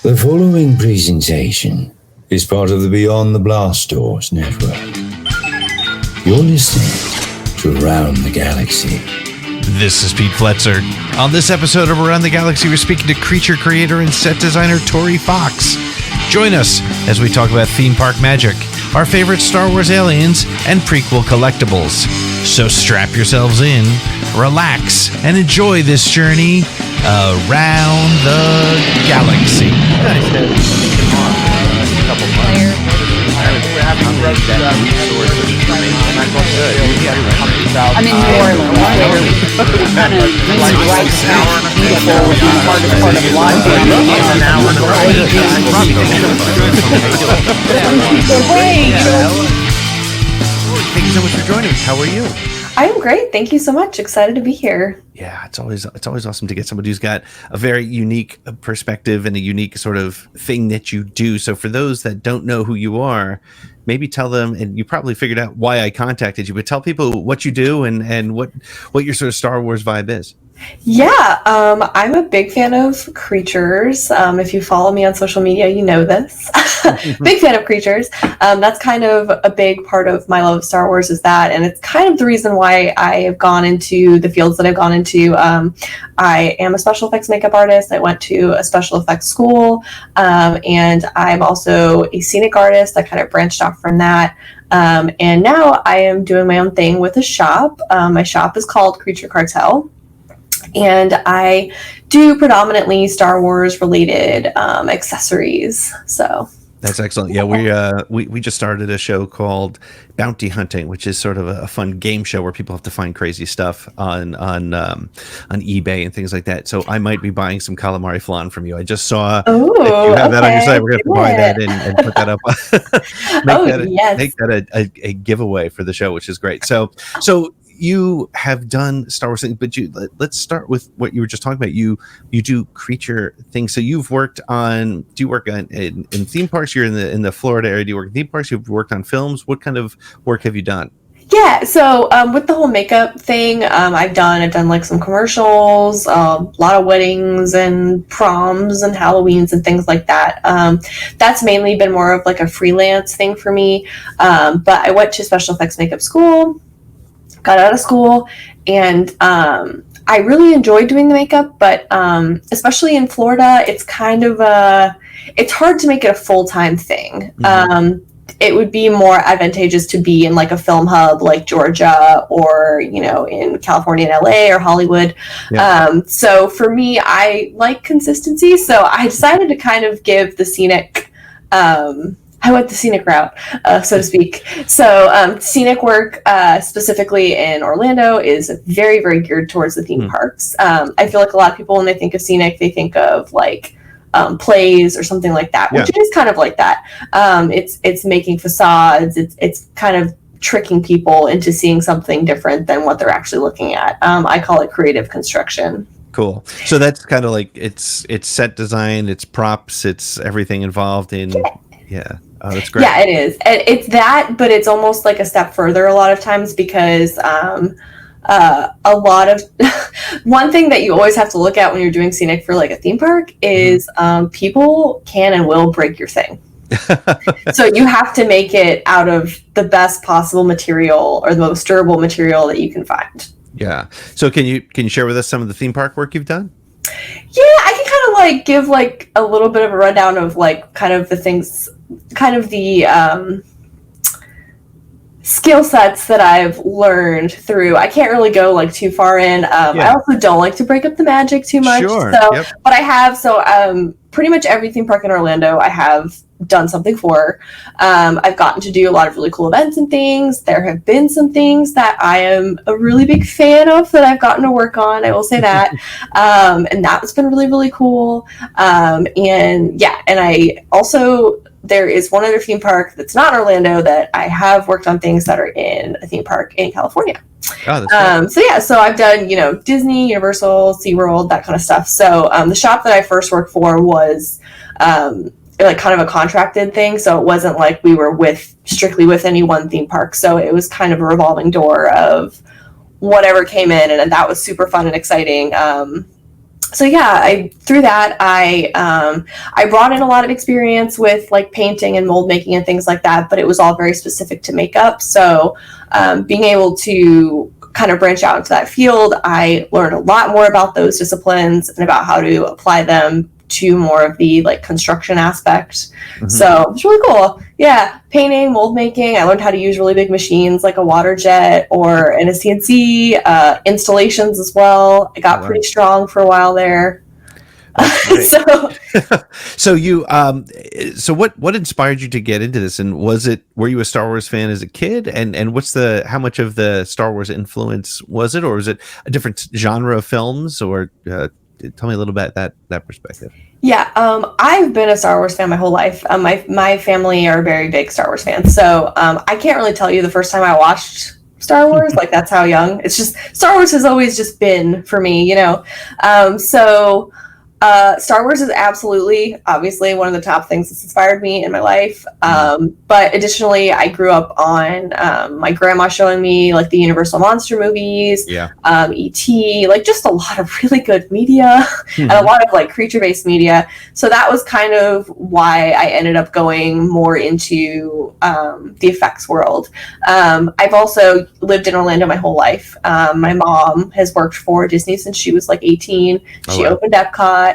The following presentation is part of the Beyond the Blast Doors network. You're listening to Around the Galaxy. This is Pete Fletzer. On this episode of Around the Galaxy, we're speaking to creature creator and set designer Tori Fox. Join us as we talk about theme park magic, our favorite Star Wars aliens, and prequel collectibles. So strap yourselves in, relax, and enjoy this journey around the galaxy. I'm in New Orleans, where kind of right now, beautiful, hardest part of lockdown. Thank you so much for joining us. How are you? I'm great. Thank you so much. Excited to be here. Yeah, it's always awesome to get somebody who's got a very unique perspective and a unique sort of thing that you do. So for those that don't know who you are, maybe tell them, and you probably figured out why I contacted you, but tell people what you do and what your sort of Star Wars vibe is. Yeah, I'm a big fan of creatures. If you follow me on social media, you know this. Big fan of creatures. That's kind of a big part of my love of Star Wars is that, and it's kind of the reason why I have gone into the fields that I've gone into. I am a special effects makeup artist. I went to a special effects school, and I'm also a scenic artist. I kind of branched off from that. And now I am doing my own thing with a shop. My shop is called Creature Cartel. And I do predominantly Star Wars related accessories. So that's excellent. Yeah, we just started a show called Bounty Hunting, which is sort of a fun game show where people have to find crazy stuff on eBay and things like that. So I might be buying some calamari flan from you. I just saw if you have that on your site. We're going to buy that and put that up. Make that a giveaway for the show, which is great. So you have done Star Wars things, but let's start with what you were just talking about. You do creature things. So you've worked on. Do you work on in theme parks? You're in the Florida area. Do you work in theme parks? You've worked on films. What kind of work have you done? Yeah, so with the whole makeup thing, I've done like some commercials, a lot of weddings and proms and Halloweens and things like that. That's mainly been more of like a freelance thing for me. But I went to special effects makeup school. Got out of school, and I really enjoyed doing the makeup, but especially in Florida, it's kind of it's hard to make it a full-time thing. Mm-hmm. It would be more advantageous to be in like a film hub like Georgia or, in California and LA or Hollywood. Yeah. So for me, I like consistency. So I decided to kind of give the scenic, I went the scenic route, so to speak. So Scenic Work, specifically in Orlando, is very, very geared towards the theme parks. I feel like a lot of people, when they think of scenic, they think of like plays or something like that, which is kind of like that. It's making facades. It's kind of tricking people into seeing something different than what they're actually looking at. I call it creative construction. Cool. So that's kind of like it's set design, it's props, it's everything involved in. Yeah. Oh, that's great. Yeah, it is. It's that, but it's almost like a step further a lot of times because a lot of one thing that you always have to look at when you're doing scenic for like a theme park is people can and will break your thing. So you have to make it out of the best possible material or the most durable material that you can find. Yeah. So can you share with us some of the theme park work you've done? Yeah, I can kind of like give like a little bit of a rundown of like kind of the things, kind of the skill sets that I've learned through. I can't really go like too far in. I also don't like to break up the magic too much. Sure. So, yep. But I have, pretty much every theme park in Orlando I have done something for. I've gotten to do a lot of really cool events and things. There have been some things that I am a really big fan of that I've gotten to work on. I will say that. And that's been really, really cool. And I also, there is one other theme park that's not in Orlando that I have worked on things that are in a theme park in California. Oh, that's cool. So I've done, Disney, Universal, SeaWorld, that kind of stuff. So the shop that I first worked for was like kind of a contracted thing. So it wasn't like we were strictly with any one theme park. So it was kind of a revolving door of whatever came in. And that was super fun and exciting. so yeah, through that I brought in a lot of experience with like painting and mold making and things like that, but it was all very specific to makeup. So being able to kind of branch out into that field, I learned a lot more about those disciplines and about how to apply them to more of the like construction aspect. So it's really cool. Yeah, painting, mold making. I learned how to use really big machines like a water jet or an CNC, installations as well. I got pretty strong for a while there. So so you so what inspired you to get into this, and were you a Star Wars fan as a kid, and how much of the Star Wars influence was it, or was it a different genre of films, or tell me a little bit about that perspective. Yeah, I've been a Star Wars fan my whole life. My family are very big Star Wars fans, so I can't really tell you the first time I watched Star Wars. Like that's how young. It's just Star Wars has always just been for me, you know. Star Wars is absolutely, obviously, one of the top things that's inspired me in my life. But additionally, I grew up on my grandma showing me like the Universal Monster movies, E.T., like just a lot of really good media and a lot of like creature-based media. So that was kind of why I ended up going more into the effects world. I've also lived in Orlando my whole life. My mom has worked for Disney since she was like 18. She opened Epcot.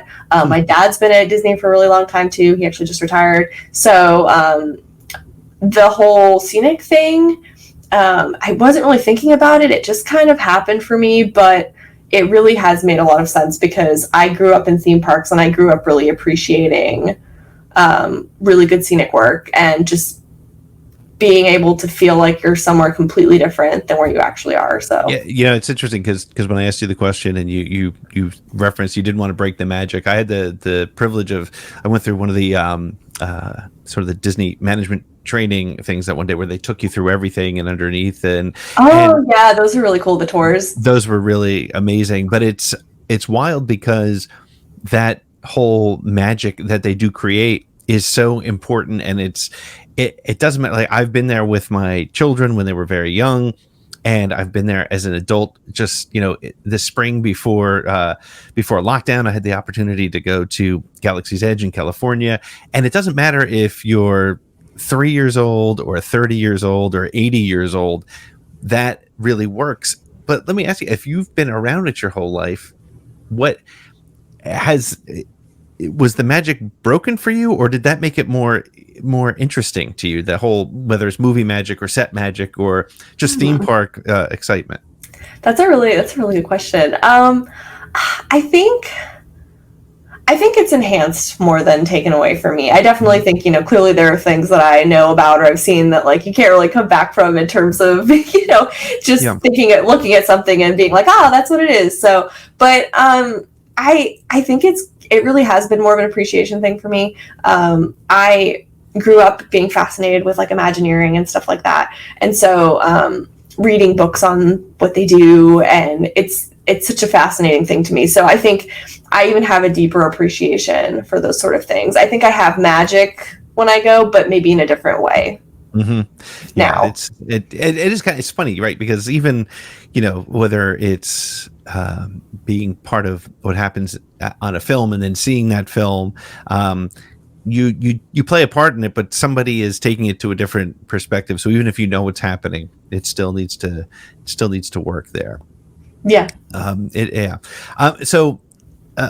My dad's been at Disney for a really long time too. He actually just retired. So the whole scenic thing, I wasn't really thinking about it. It just kind of happened for me, but it really has made a lot of sense because I grew up in theme parks and I grew up really appreciating really good scenic work and just being able to feel like you're somewhere completely different than where you actually are. So yeah, you know, it's interesting because when I asked you the question and you referenced you didn't want to break the magic. I had the privilege of I went through one of the sort of the Disney management training things that one day where they took you through everything and underneath and yeah, those are really cool. The tours, those were really amazing. But it's wild because that whole magic that they do create is so important, and it doesn't matter. Like I've been there with my children when they were very young, and I've been there as an adult. Just, you know, the spring before lockdown, I had the opportunity to go to Galaxy's Edge in California, and it doesn't matter if you're 3 years old or 30 years old or 80 years old, that really works. But let me ask you, if you've been around it your whole life, was the magic broken for you, or did that make it more interesting to you, the whole, whether it's movie magic or set magic or just theme park excitement? That's a really good question. I think it's enhanced more than taken away for me. I definitely think, you know, clearly there are things that I know about or I've seen that like you can't really come back from in terms of, you know, just looking at something and being like, that's what it is. So, but I think it really has been more of an appreciation thing for me. I grew up being fascinated with like Imagineering and stuff like that. And so reading books on what they do, and it's such a fascinating thing to me. So I think I even have a deeper appreciation for those sort of things. I think I have magic when I go, but maybe in a different way. Now it is kind of, it's funny, right? Because even, you know, whether it's being part of what happens on a film and then seeing that film, you play a part in it, but somebody is taking it to a different perspective. So even if you know what's happening, it still needs to work there. Yeah. So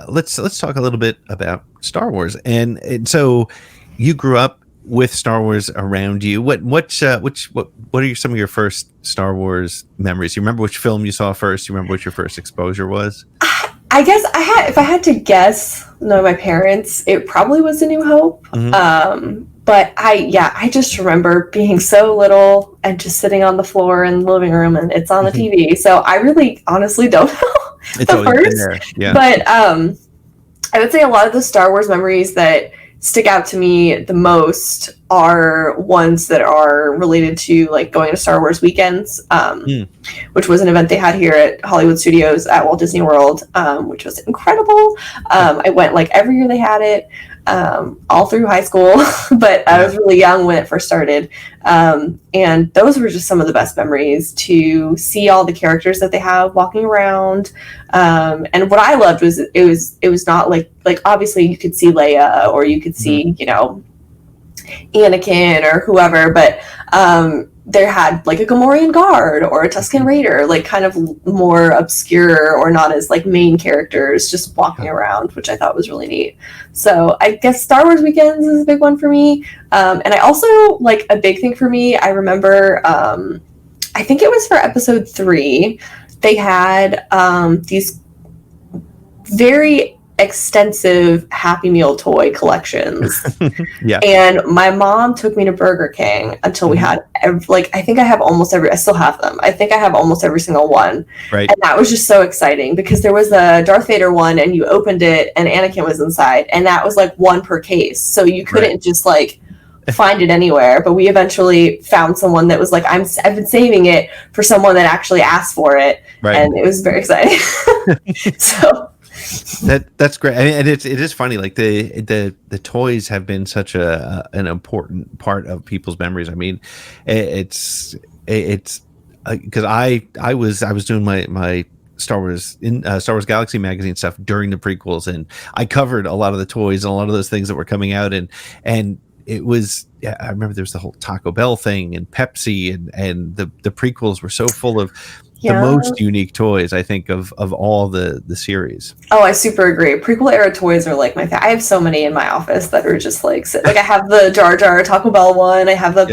let's talk a little bit about Star Wars. And so you grew up with Star Wars around you. What are some of your first Star Wars memories? You remember which film you saw first? You remember what your first exposure was? I guess if I had to guess, my parents, it probably was A New Hope. But I just remember being so little and just sitting on the floor in the living room and it's on the TV. So I really honestly don't know the first. Yeah. But I would say a lot of the Star Wars memories that stick out to me the most are ones that are related to like going to Star Wars weekends, which was an event they had here at Hollywood Studios at Walt Disney World, which was incredible. I went like every year they had it, all through high school, but I was really young when it first started. And those were just some of the best memories, to see all the characters that they have walking around. And what I loved was it was not like obviously you could see Leia, or you could see, you know, Anakin or whoever, but there had like a Gamorrean guard or a Tusken Raider, like kind of more obscure or not as like main characters, just walking around, which I thought was really neat. So I guess Star Wars weekends is a big one for me. And I also, like, a big thing for me, I remember, I think it was for episode 3, they had these very extensive Happy Meal toy collections. And my mom took me to Burger King until we had I think I have almost every, I still have them. I think I have almost every single one. Right. And that was just so exciting, because there was a Darth Vader one and you opened it and Anakin was inside, and that was like one per case. So you couldn't just like find it anywhere, but we eventually found someone that was like, I've been saving it for someone that actually asked for it. And it was very exciting. So that's great. I mean, and it is funny, like the toys have been such an important part of people's memories. I mean, it's because I was doing my Star Wars Galaxy magazine stuff during the prequels, and I covered a lot of the toys and a lot of those things that were coming out, and it was, I remember there was the whole Taco Bell thing and Pepsi, and the prequels were so full of the most unique toys, I think, of all the series. Oh, I super agree. Prequel era toys are like my thing. I have so many in my office that are just like I have the Jar Jar Taco Bell one. I have the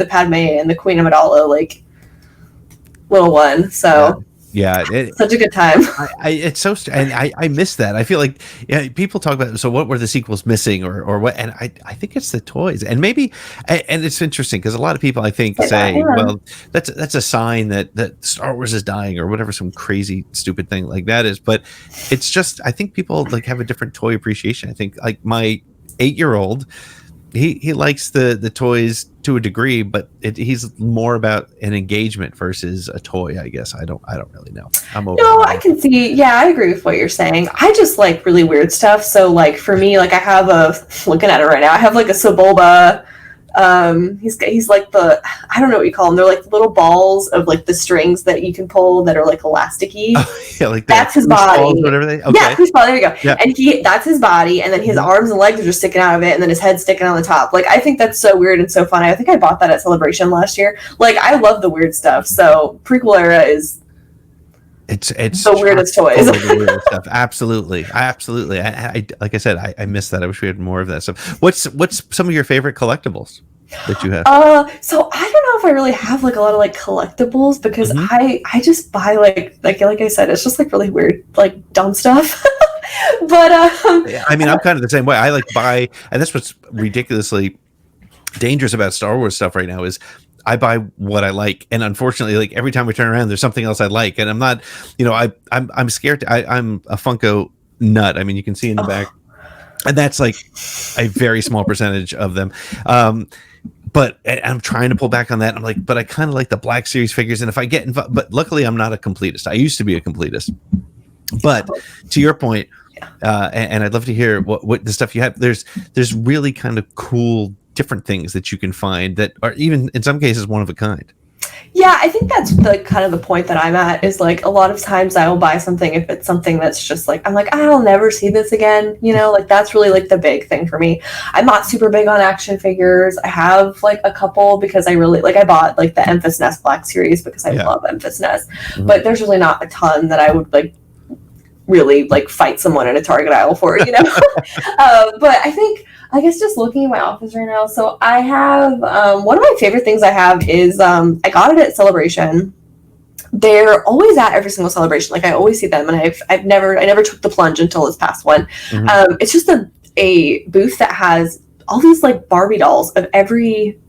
Padme and the Queen Amidala like little one. So such a good time. It's so and I miss that. I feel like people talk about, so what were the sequels missing or what, and I think it's the toys, and maybe, and it's interesting because a lot of people I think say, well, that's a sign that Star Wars is dying or whatever, some crazy stupid thing like that is, but it's just, I think people like have a different toy appreciation. I think like my 8-year-old, he likes the toys to a degree, but he's more about an engagement versus a toy, I guess. I don't really know. I can see. Yeah, I agree with what you're saying. I just like really weird stuff. So like for me, like I have looking at it right now, I have like a Sebulba. He's like I don't know what you call them. They're like little balls of like the strings that you can pull that are like elasticy. Like that's his body. Whatever they. Okay. Yeah, ball. There you go. Yeah. And that's his body, and then his arms and legs are just sticking out of it, and then his head's sticking on the top. Like I think that's so weird and so fun. I think I bought that at Celebration last year. Like I love the weird stuff. So prequel era is. It's the weirdest toys. The weirdest stuff. Absolutely. I like I said, I miss that. I wish we had more of that stuff. What's some of your favorite collectibles that you have? So I don't know if I really have like a lot of like collectibles, because I just buy like I said, it's just like really weird, like dumb stuff. But I mean, I'm kind of the same way. I like buy, and that's what's ridiculously dangerous about Star Wars stuff right now is I buy what I like, and unfortunately, like every time we turn around, there's something else I like, and I'm not, I'm scared. I'm a Funko nut. I mean, you can see in the back, and that's like a very small percentage of them. But I'm trying to pull back on that. I'm like, but I kind of like the Black Series figures, and if I get involved, but luckily I'm not a completist. I used to be a completist, but to your point, and I'd love to hear what the stuff you have. There's really kind of cool different things that you can find that are even in some cases one of a kind. Yeah, I think that's the kind of the point that I'm at, is like a lot of times I will buy something if it's something that's just like, I'm like, I'll never see this again, like that's really like the big thing for me. I'm not super big on action figures. I have like a couple because I really like, I bought like the Memphis Nest Black Series because I love Memphis Nest, but there's really not a ton that I would like really like fight someone in a Target aisle for, but I guess just looking at my office right now, so I have one of my favorite things I have is I got it at Celebration. They're always at every single celebration. Like I always see them, and I never took the plunge until this past one. It's just a booth that has all these like Barbie dolls of every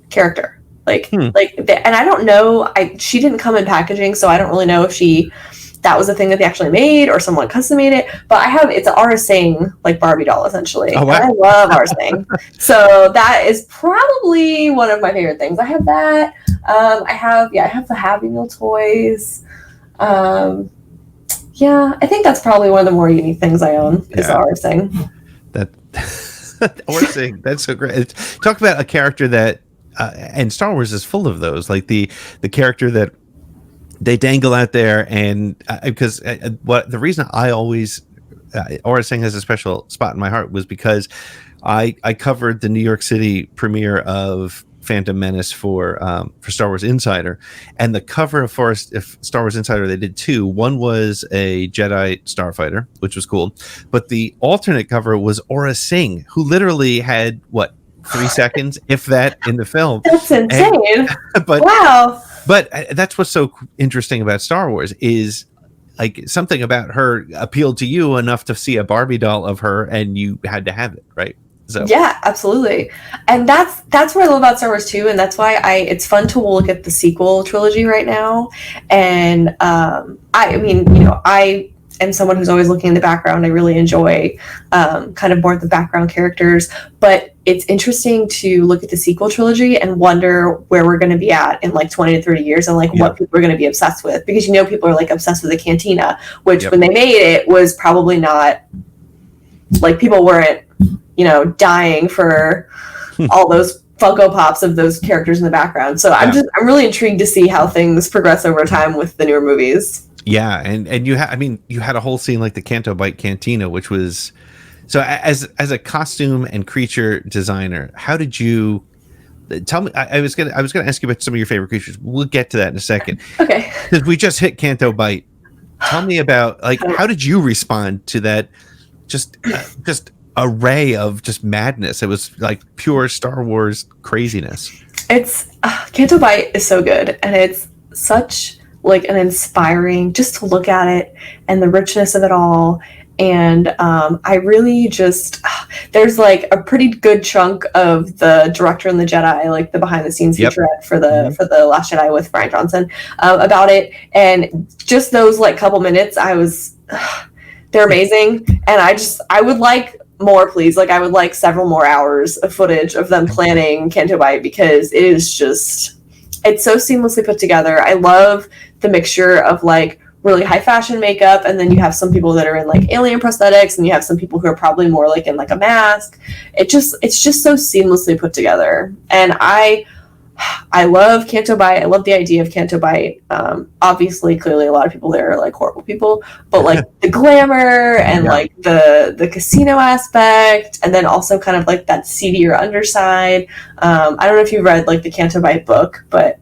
character. And I don't know, she didn't come in packaging, so I don't really know if she that was a thing that they actually made or someone custom made it. But it's an Aura Singh like Barbie doll essentially. Oh, wow. And I love Aura Singh. So that is probably one of my favorite things. I have that. I have the Happy Meal toys. I think that's probably one of the more unique things I own is Aura Singh. Aura Singh, that's so great. Talk about a character that and Star Wars is full of those, like the character that they dangle out there, and because the reason I always Aura Singh has a special spot in my heart was because I covered the New York City premiere of Phantom Menace for Star Wars Insider, and the cover of Star Wars Insider, they did two. One was a Jedi starfighter, which was cool, but the alternate cover was Aura Singh, who literally had 3 seconds, if that, in the film. That's insane. But wow. But that's what's so interesting about Star Wars is like something about her appealed to you enough to see a Barbie doll of her, and you had to have it, right? So yeah, absolutely. And that's what I love about Star Wars too, and that's why it's fun to look at the sequel trilogy right now. And I mean, I am someone who's always looking in the background. I really enjoy kind of more of the background characters, but it's interesting to look at the sequel trilogy and wonder where we're going to be at in like 20 to 30 years and like what people are going to be obsessed with, because people are like obsessed with the cantina, which when they made it was probably not like, people weren't dying for all those Funko Pops of those characters in the background. So I'm really intrigued to see how things progress over time with the newer movies. Yeah, and you had a whole scene like the Canto Bite Cantina, which was so as a costume and creature designer, how did you tell me? I was gonna ask you about some of your favorite creatures. We'll get to that in a second. Okay. Because we just hit Canto Bite. Tell me about how did you respond to that? Just array of just madness. It was like pure Star Wars craziness. It's Canto Bite is so good, and it's such like an inspiring just to look at it and the richness of it all. And I really just there's like a pretty good chunk of the Director and the Jedi, like the behind the scenes featurette for the Last Jedi with Brian Johnson about it, and just those like couple minutes they're amazing, and I would like more, please. Like I would like several more hours of footage of them planning Canto Bite, because it is it's so seamlessly put together. I love the mixture of like really high fashion makeup, and then you have some people that are in like alien prosthetics, and you have some people who are probably more like in like a mask. It's just so seamlessly put together, and I love Canto Bite. I love the idea of Canto Bite. Obviously, clearly, a lot of people there are like horrible people, but like the glamour and like the casino aspect, and then also kind of like that seedier underside. I don't know if you read like the Canto Bite book, but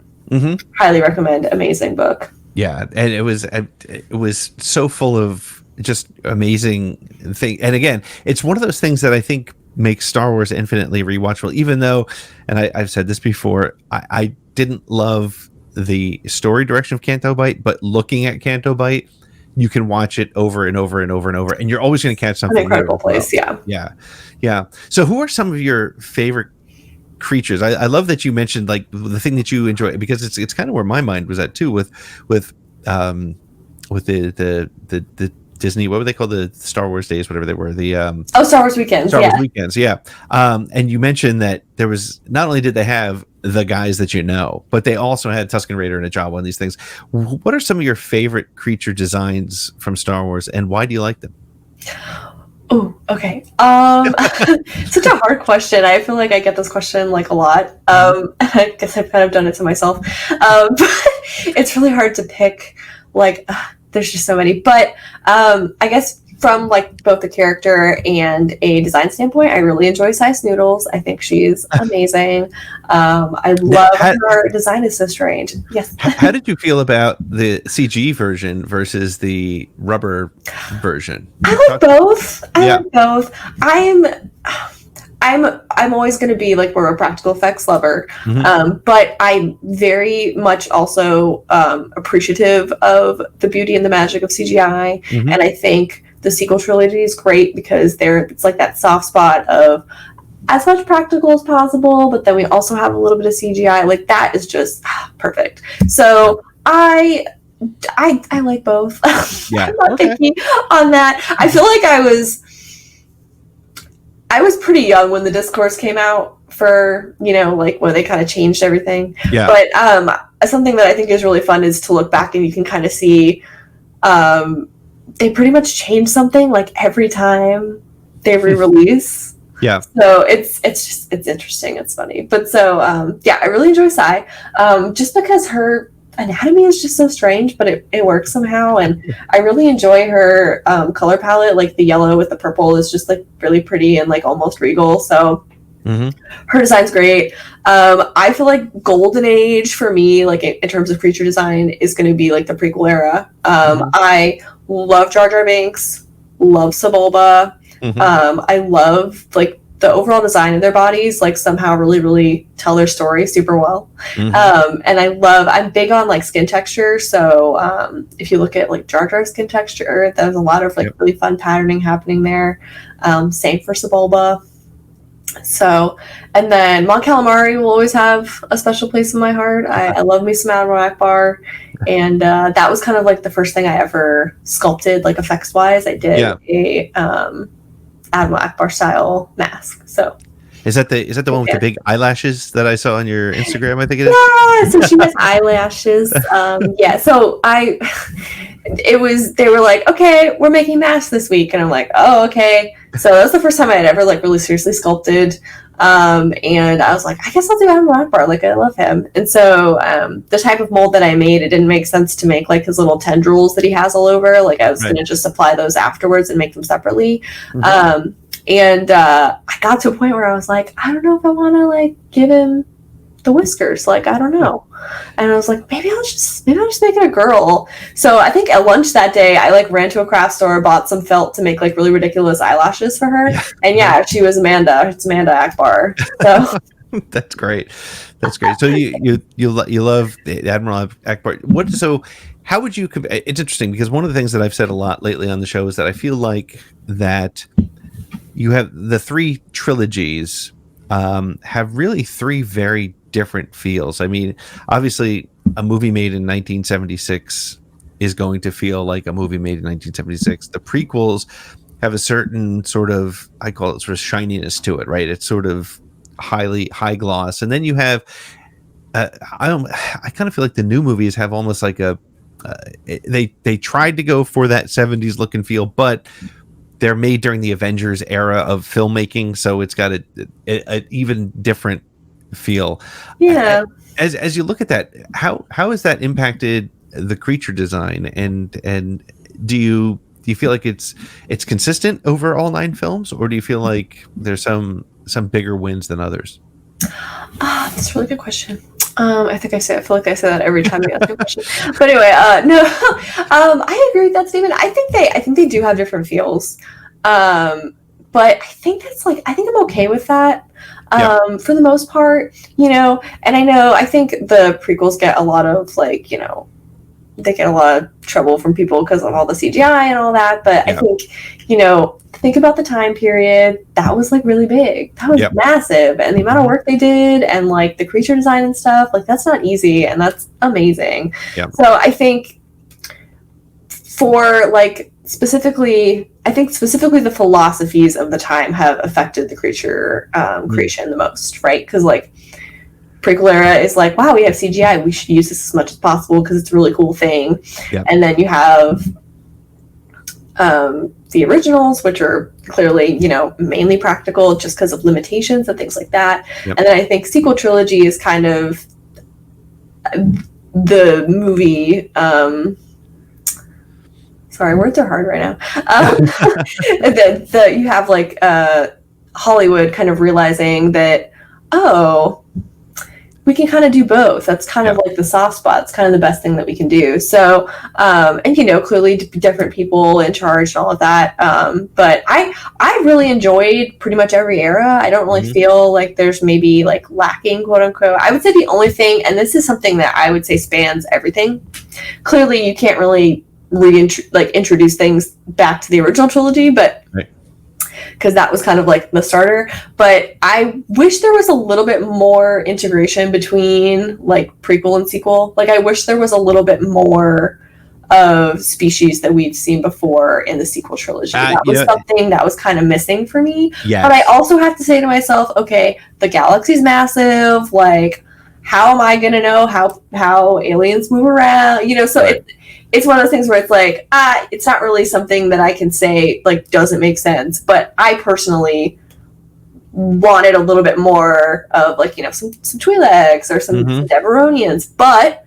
highly recommend. Amazing book. Yeah, and it was so full of just amazing things. And again, it's one of those things that I think makes Star Wars infinitely rewatchable, even though, and I've said this before, I didn't love the story direction of Canto Bite, but looking at Canto Bite, you can watch it over and over and over and over, and you're always going to catch something. An incredible place, yeah. So who are some of your favorite creatures? I love that you mentioned like the thing that you enjoy, because it's kind of where my mind was at too with the Disney, what were they called, the Star Wars days, whatever they were, the Star Wars weekends, Wars weekends, and you mentioned that there was, not only did they have the guys that but they also had Tusken Raider and a Jawa and these things. What are some of your favorite creature designs from Star Wars, and why do you like them? Oh, okay. Such a hard question. I feel like I get this question like a lot. I guess I've kind of done it to myself. But it's really hard to pick. Like, there's just so many. But I guess from like both the character and a design standpoint, I really enjoy Sy Snootles. I think she's amazing. I love her design is so strange. Yes. How did you feel about the CG version versus the rubber version? I like both. I like both. I'm always going to be like more a practical effects lover, but I'm very much also appreciative of the beauty and the magic of CGI, and I think the sequel trilogy is great because it's like that soft spot of as much practical as possible, but then we also have a little bit of CGI. Like that is just perfect. So I I like both. Yeah. I'm not Okay. picky on that. I feel like I was pretty young when the discourse came out for, like when they kind of changed everything. Yeah. But something that I think is really fun is to look back and you can kind of see they pretty much change something like every time they re-release. Yeah. So it's interesting. It's funny. But so I really enjoy Sy. Just because her anatomy is just so strange, but it works somehow, and I really enjoy her color palette. Like the yellow with the purple is just like really pretty and like almost regal. So her design's great. I feel like Golden Age for me, like in terms of creature design, is going to be like the prequel era. I love Jar Jar Binks, love Sebulba. I love like the overall design of their bodies, like somehow really, really tell their story super well. And I'm big on like skin texture. So if you look at like Jar Jar's skin texture, there's a lot of like really fun patterning happening there. Same for Sebulba. So, and then Mon Calamari will always have a special place in my heart. I love me some Admiral Akbar. And that was kind of like the first thing I ever sculpted, like effects wise. I did a Admiral Akbar style mask. So is that the one with the big eyelashes that I saw on your Instagram? I think it is. Yeah, so she has eyelashes. So they were like, okay, we're making masks this week, and I'm like, oh, okay. So that was the first time I had ever like really seriously sculpted. And I was like, I guess I'll do Admiral Akbar. Like, I love him. And so the type of mold that I made, it didn't make sense to make like his little tendrils that he has all over. Like, I was going to just apply those afterwards and make them separately. And I got to a point where I was like, I don't know if I want to like give him the whiskers. Like, I don't know. And I was like, maybe I'll just make it a girl. So I think at lunch that day, I like ran to a craft store, bought some felt to make like really ridiculous eyelashes for her. And she was Amanda. It's Amanda Akbar. So That's great. So you love Admiral Akbar. How would you compare? It's interesting because one of the things that I've said a lot lately on the show is that I feel like that you have the three trilogies have really three very different feels. I mean, obviously, a movie made in 1976 is going to feel like a movie made in 1976. The prequels have a certain sort of, I call it sort of shininess to it, right? It's sort of high gloss. And then you have, I kind of feel like the new movies have almost like they tried to go for that 70s look and feel, but they're made during the Avengers era of filmmaking, so it's got an even different feel. Yeah. As you look at that, how has that impacted the creature design, and do you feel like it's consistent over all 9 films, or do you feel like there's some bigger wins than others? That's a really good question. I feel like I say that every time you ask a question. But anyway, no, I agree with that statement. I think they do have different feels. But I think I'm okay with that. For the most part, and I think the prequels get a lot of like, they get a lot of trouble from people because of all the CGI and all that. But I think, think about the time period. That was like really big. That was massive. And the amount of work they did and like the creature design and stuff, like that's not easy. And that's amazing. So I think for like specifically the philosophies of the time have affected the creature creation the most, right? Because like prequel era is like, wow, we have CGI, we should use this as much as possible because it's a really cool thing. And then you have the originals, which are clearly, mainly practical just because of limitations and things like that. And then I think sequel trilogy is kind of the movie. Sorry, words are hard right now. You have like Hollywood kind of realizing that, we can kind of do both. That's kind of like the soft spot. It's kind of the best thing that we can do. So, and clearly different people in charge and all of that. But I really enjoyed pretty much every era. I don't really feel like there's maybe like lacking, quote unquote. I would say the only thing, and this is something that I would say spans everything. Clearly, you can't really introduce things back to the original trilogy, but because that was kind of like the starter. But I wish there was a little bit more integration between like prequel and sequel. Like I wish there was a little bit more of species that we've seen before in the sequel trilogy. That was something that was kind of missing for me. Yes. But I also have to say to myself, okay, the galaxy's massive. Like, how am I going to know how aliens move around? You know, so it's one of those things where it's like, it's not really something that I can say, like, doesn't make sense. But I personally wanted a little bit more of, like, you know, some Twi'leks or some Deberonians. But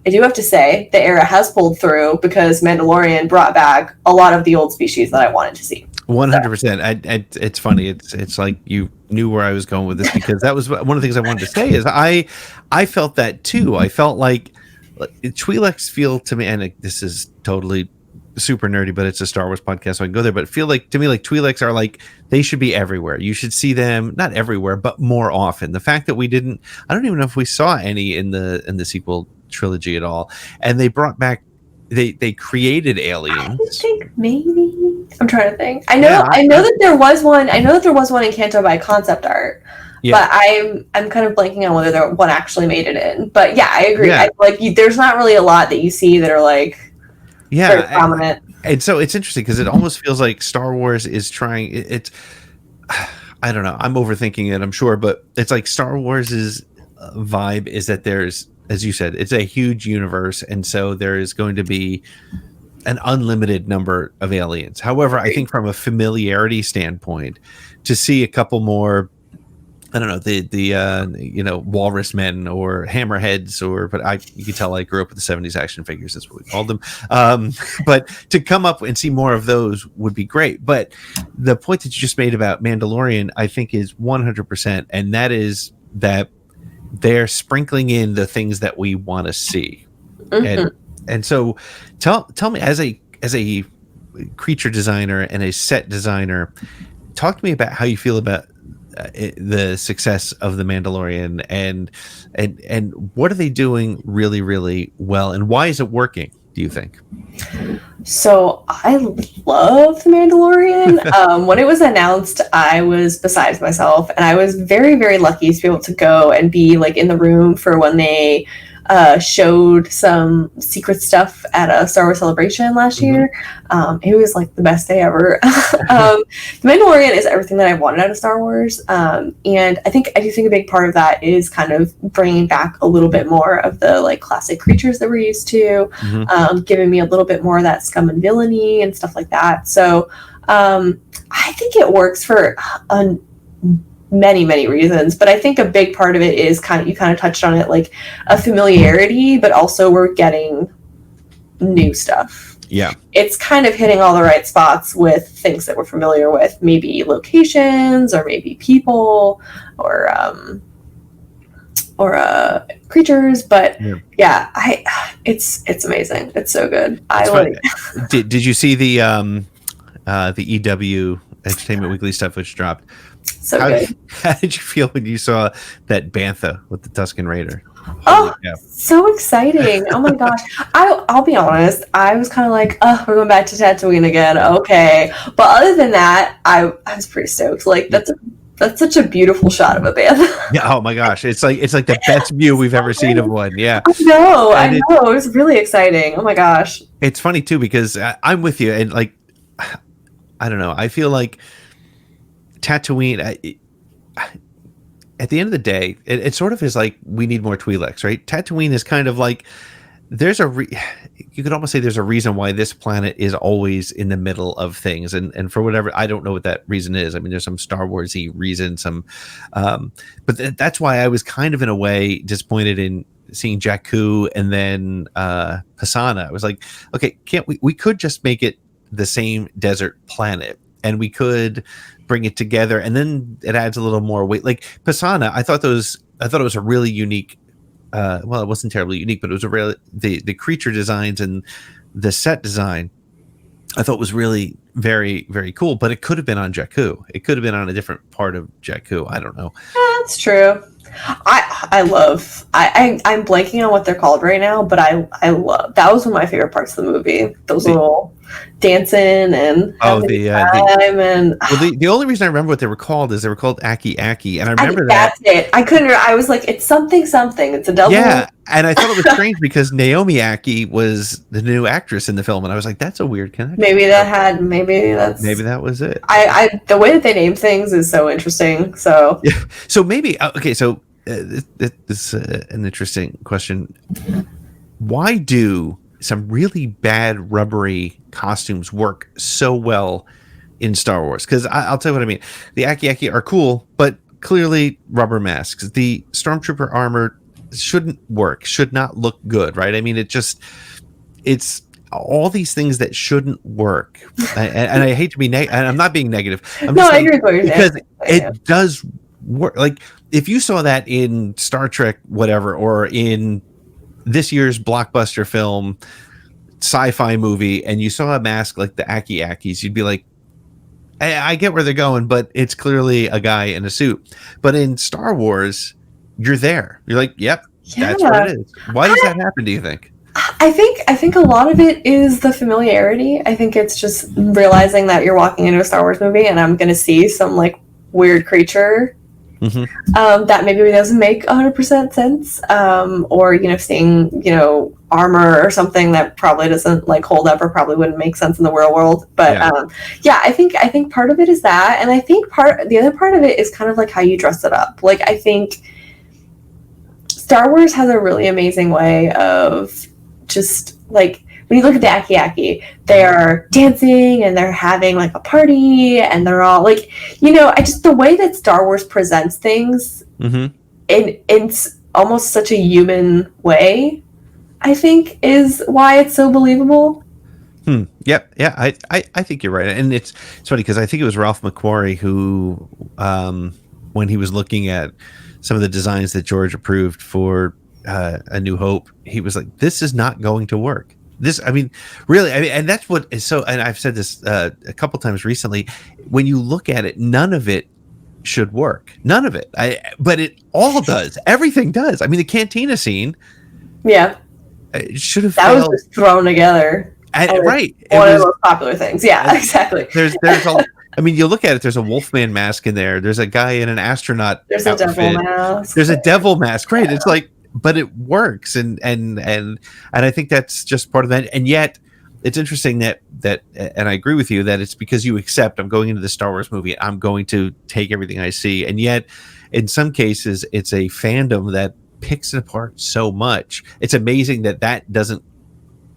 I do have to say the era has pulled through, because Mandalorian brought back a lot of the old species that I wanted to see. 100%. It's funny. It's like you knew where I was going with this, because that was one of the things I wanted to say is I felt that too. I felt like Twi'leks feel to me, and this is totally super nerdy, but it's a Star Wars podcast, so I can go there. But feel like to me, like Twi'leks are like, they should be everywhere. You should see them, not everywhere, but more often. The fact that we didn't, I don't even know if we saw any in the sequel trilogy at all, and they brought back, they created aliens. I think maybe, I'm trying to think. I know that there was one. I know that there was one in Kanto by concept art. Yeah. But I'm kind of blanking on whether one actually made it in. But yeah, I agree. Yeah. There's not really a lot that you see that are like very prominent. And so it's interesting, because it almost feels like Star Wars is trying. It's I don't know. I'm overthinking it, I'm sure, but it's like Star Wars's vibe is that there's, as you said, it's a huge universe, and so there is going to be an unlimited number of aliens. However, I think from a familiarity standpoint, to see a couple more, I don't know, the walrus men or hammerheads, but you can tell I grew up with the 70s action figures. That's what we called them. But to come up and see more of those would be great. But the point that you just made about Mandalorian, I think, is 100%, and that is that they're sprinkling in the things that we want to see. And so tell me, as a creature designer and a set designer, talk to me about how you feel about the success of the Mandalorian, and what are they doing really, really well, and why is it working, do you think? So I love The Mandalorian. When it was announced, I was besides myself, and I was very, very lucky to be able to go and be like in the room for when they showed some secret stuff at a Star Wars Celebration last year. It was like the best day ever. The Mandalorian is everything that I wanted out of Star Wars. And I do think a big part of that is kind of bringing back a little bit more of the like classic creatures that we're used to, giving me a little bit more of that scum and villainy and stuff like that. So I think it works for many, many reasons, but I think a big part of it is you kind of touched on it, like a familiarity, but also we're getting new stuff. Yeah. It's kind of hitting all the right spots with things that we're familiar with, maybe locations or maybe people or creatures, but it's amazing. It's so good. Did you see the EW Entertainment Weekly stuff which dropped? So good. How did you feel when you saw that bantha with the Tusken Raider? So exciting. Oh my gosh. I'll be honest, I was kind of like, we're going back to Tatooine again. Okay. But other than that, I was pretty stoked. Like, that's such a beautiful shot of a bantha. Yeah. Oh my gosh. It's like the best view we've ever seen of one. Yeah. I know. It was really exciting. Oh my gosh. It's funny too, because I'm with you, and like, I don't know. I feel like Tatooine, at the end of the day, it sort of is like, we need more Twi'leks, right? Tatooine is kind of like, you could almost say there's a reason why this planet is always in the middle of things, and for whatever, I don't know what that reason is. I mean, there's some Star Wars-y reason, but that's why I was kind of in a way disappointed in seeing Jakku and then Pasaana. I was like, okay, we could just make it the same desert planet, and we could bring it together, and then it adds a little more weight. Like Pasaana, I thought it was a really unique, well, it wasn't terribly unique, but it was the creature designs and the set design I thought was really very, very cool, but it could have been on Jakku. It could have been on a different part of Jakku. I don't know. That's true. I'm blanking on what they're called right now, but I love, that was one of my favorite parts of the movie. Those little dancing and the only reason I remember what they were called is they were called Aki Aki, and I remember that's it. I was like, it's something. It's a double. Yeah, and I thought it was strange because Naomi Aki was the new actress in the film, and I was like, that's a weird connection. Maybe that was it. I the way that they name things is so interesting. So yeah. So maybe okay. So this is an interesting question. Why do some really bad rubbery costumes work so well in Star Wars? Because I'll tell you what I mean. The Aki Aki are cool, but clearly rubber masks. The Stormtrooper armor should not look good, right? I mean, it's all these things that shouldn't work. And I hate to be negative, and I'm not being negative. I agree with what you're saying. Because it does work. Like, if you saw that in Star Trek, whatever, or in this year's blockbuster film, sci-fi movie, and you saw a mask like the Aki Akis, you'd be like, I get where they're going, but it's clearly a guy in a suit. But in Star Wars, you're there. You're like, yep, that's what it is. Why does that happen, do you think? I think a lot of it is the familiarity. I think it's just realizing that you're walking into a Star Wars movie and I'm going to see some like weird creature that maybe doesn't make 100% sense, or seeing armor or something that probably doesn't like hold up or probably wouldn't make sense in the real world. But I think part of it is that, and I think the other part of it is kind of like how you dress it up. Like, I think Star Wars has a really amazing way of just like, when you look at the Aki Aki, they are dancing and they're having like a party and they're all like, the way that Star Wars presents things in almost such a human way, I think, is why it's so believable. Yep. Yeah. I think you're right. And it's funny because I think it was Ralph McQuarrie who, when he was looking at some of the designs that George approved for A New Hope, he was like, this is not going to work. Really, and that's what is so, and I've said this a couple times recently, when you look at it, none of it should work. None of it. But it all does. Everything does. I mean, the cantina scene. Yeah. It should have failed. Was just thrown together. Right. One of the most popular things. Yeah, exactly. There's you look at it, there's a Wolfman mask in there. There's a guy in an astronaut There's outfit. A devil mask. There's a devil mask. Right. Yeah. It's like, but it works, and I think that's just part of that. And yet, it's interesting that and I agree with you that it's because you accept, I'm going into the Star Wars movie, I'm going to take everything I see, and yet, in some cases, it's a fandom that picks it apart so much. It's amazing that doesn't.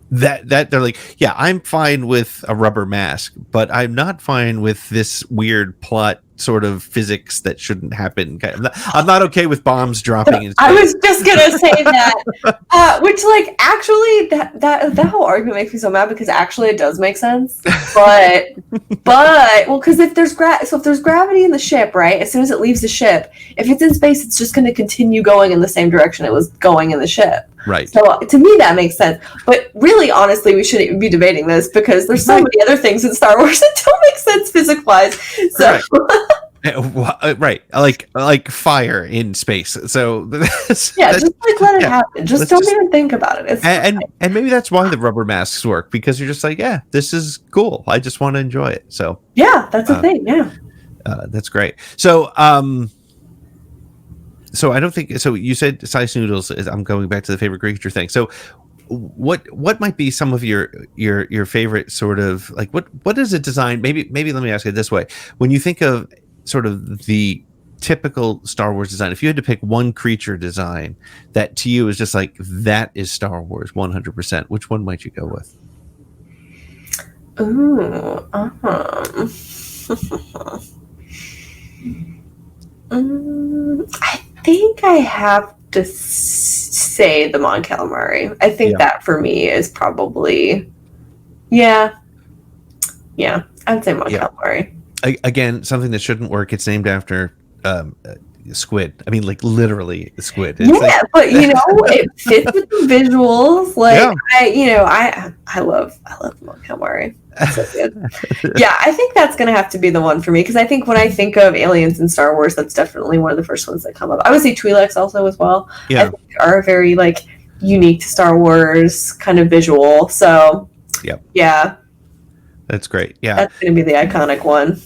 That they're like, yeah, I'm fine with a rubber mask, but I'm not fine with this weird plot sort of physics that shouldn't happen. I'm not okay with bombs dropping. I was just gonna say that, which like actually that whole argument makes me so mad because actually it does make sense, but well, because if there's gravity in the ship, right? As soon as it leaves the ship, if it's in space, it's just going to continue going in the same direction it was going in the ship. Right. So to me, that makes sense. But really, honestly, we shouldn't be debating this because there's so many other things in Star Wars that don't make sense physics-wise. So. Right. Like fire in space. So just like let it happen. Just don't even think about it. And maybe that's why the rubber masks work, because you're just like, yeah, this is cool. I just want to enjoy it. So yeah, that's the thing. Yeah. That's great. So so I don't think so. You said Sy Snootles. I'm going back to the favorite creature thing. So, what might be some of your favorite sort of like what is a design? Maybe let me ask it this way: when you think of sort of the typical Star Wars design, if you had to pick one creature design that to you is just like that is Star Wars 100%, which one might you go with? Ooh, I think I have to say the Mon Calamari. I think that for me is probably, yeah, I'd say Mon Calamari. Again, something that shouldn't work. It's named after squid. I mean, like literally squid. Yeah, but it fits with the visuals. Like I love Mon Calamari. So good. Yeah, I think that's gonna have to be the one for me, because I think when I think of aliens in Star Wars, that's definitely one of the first ones that come up. I would say Twi'leks also as well. Yeah, I think are very like unique to Star Wars kind of visual. So yeah, that's great. Yeah, that's gonna be the iconic one.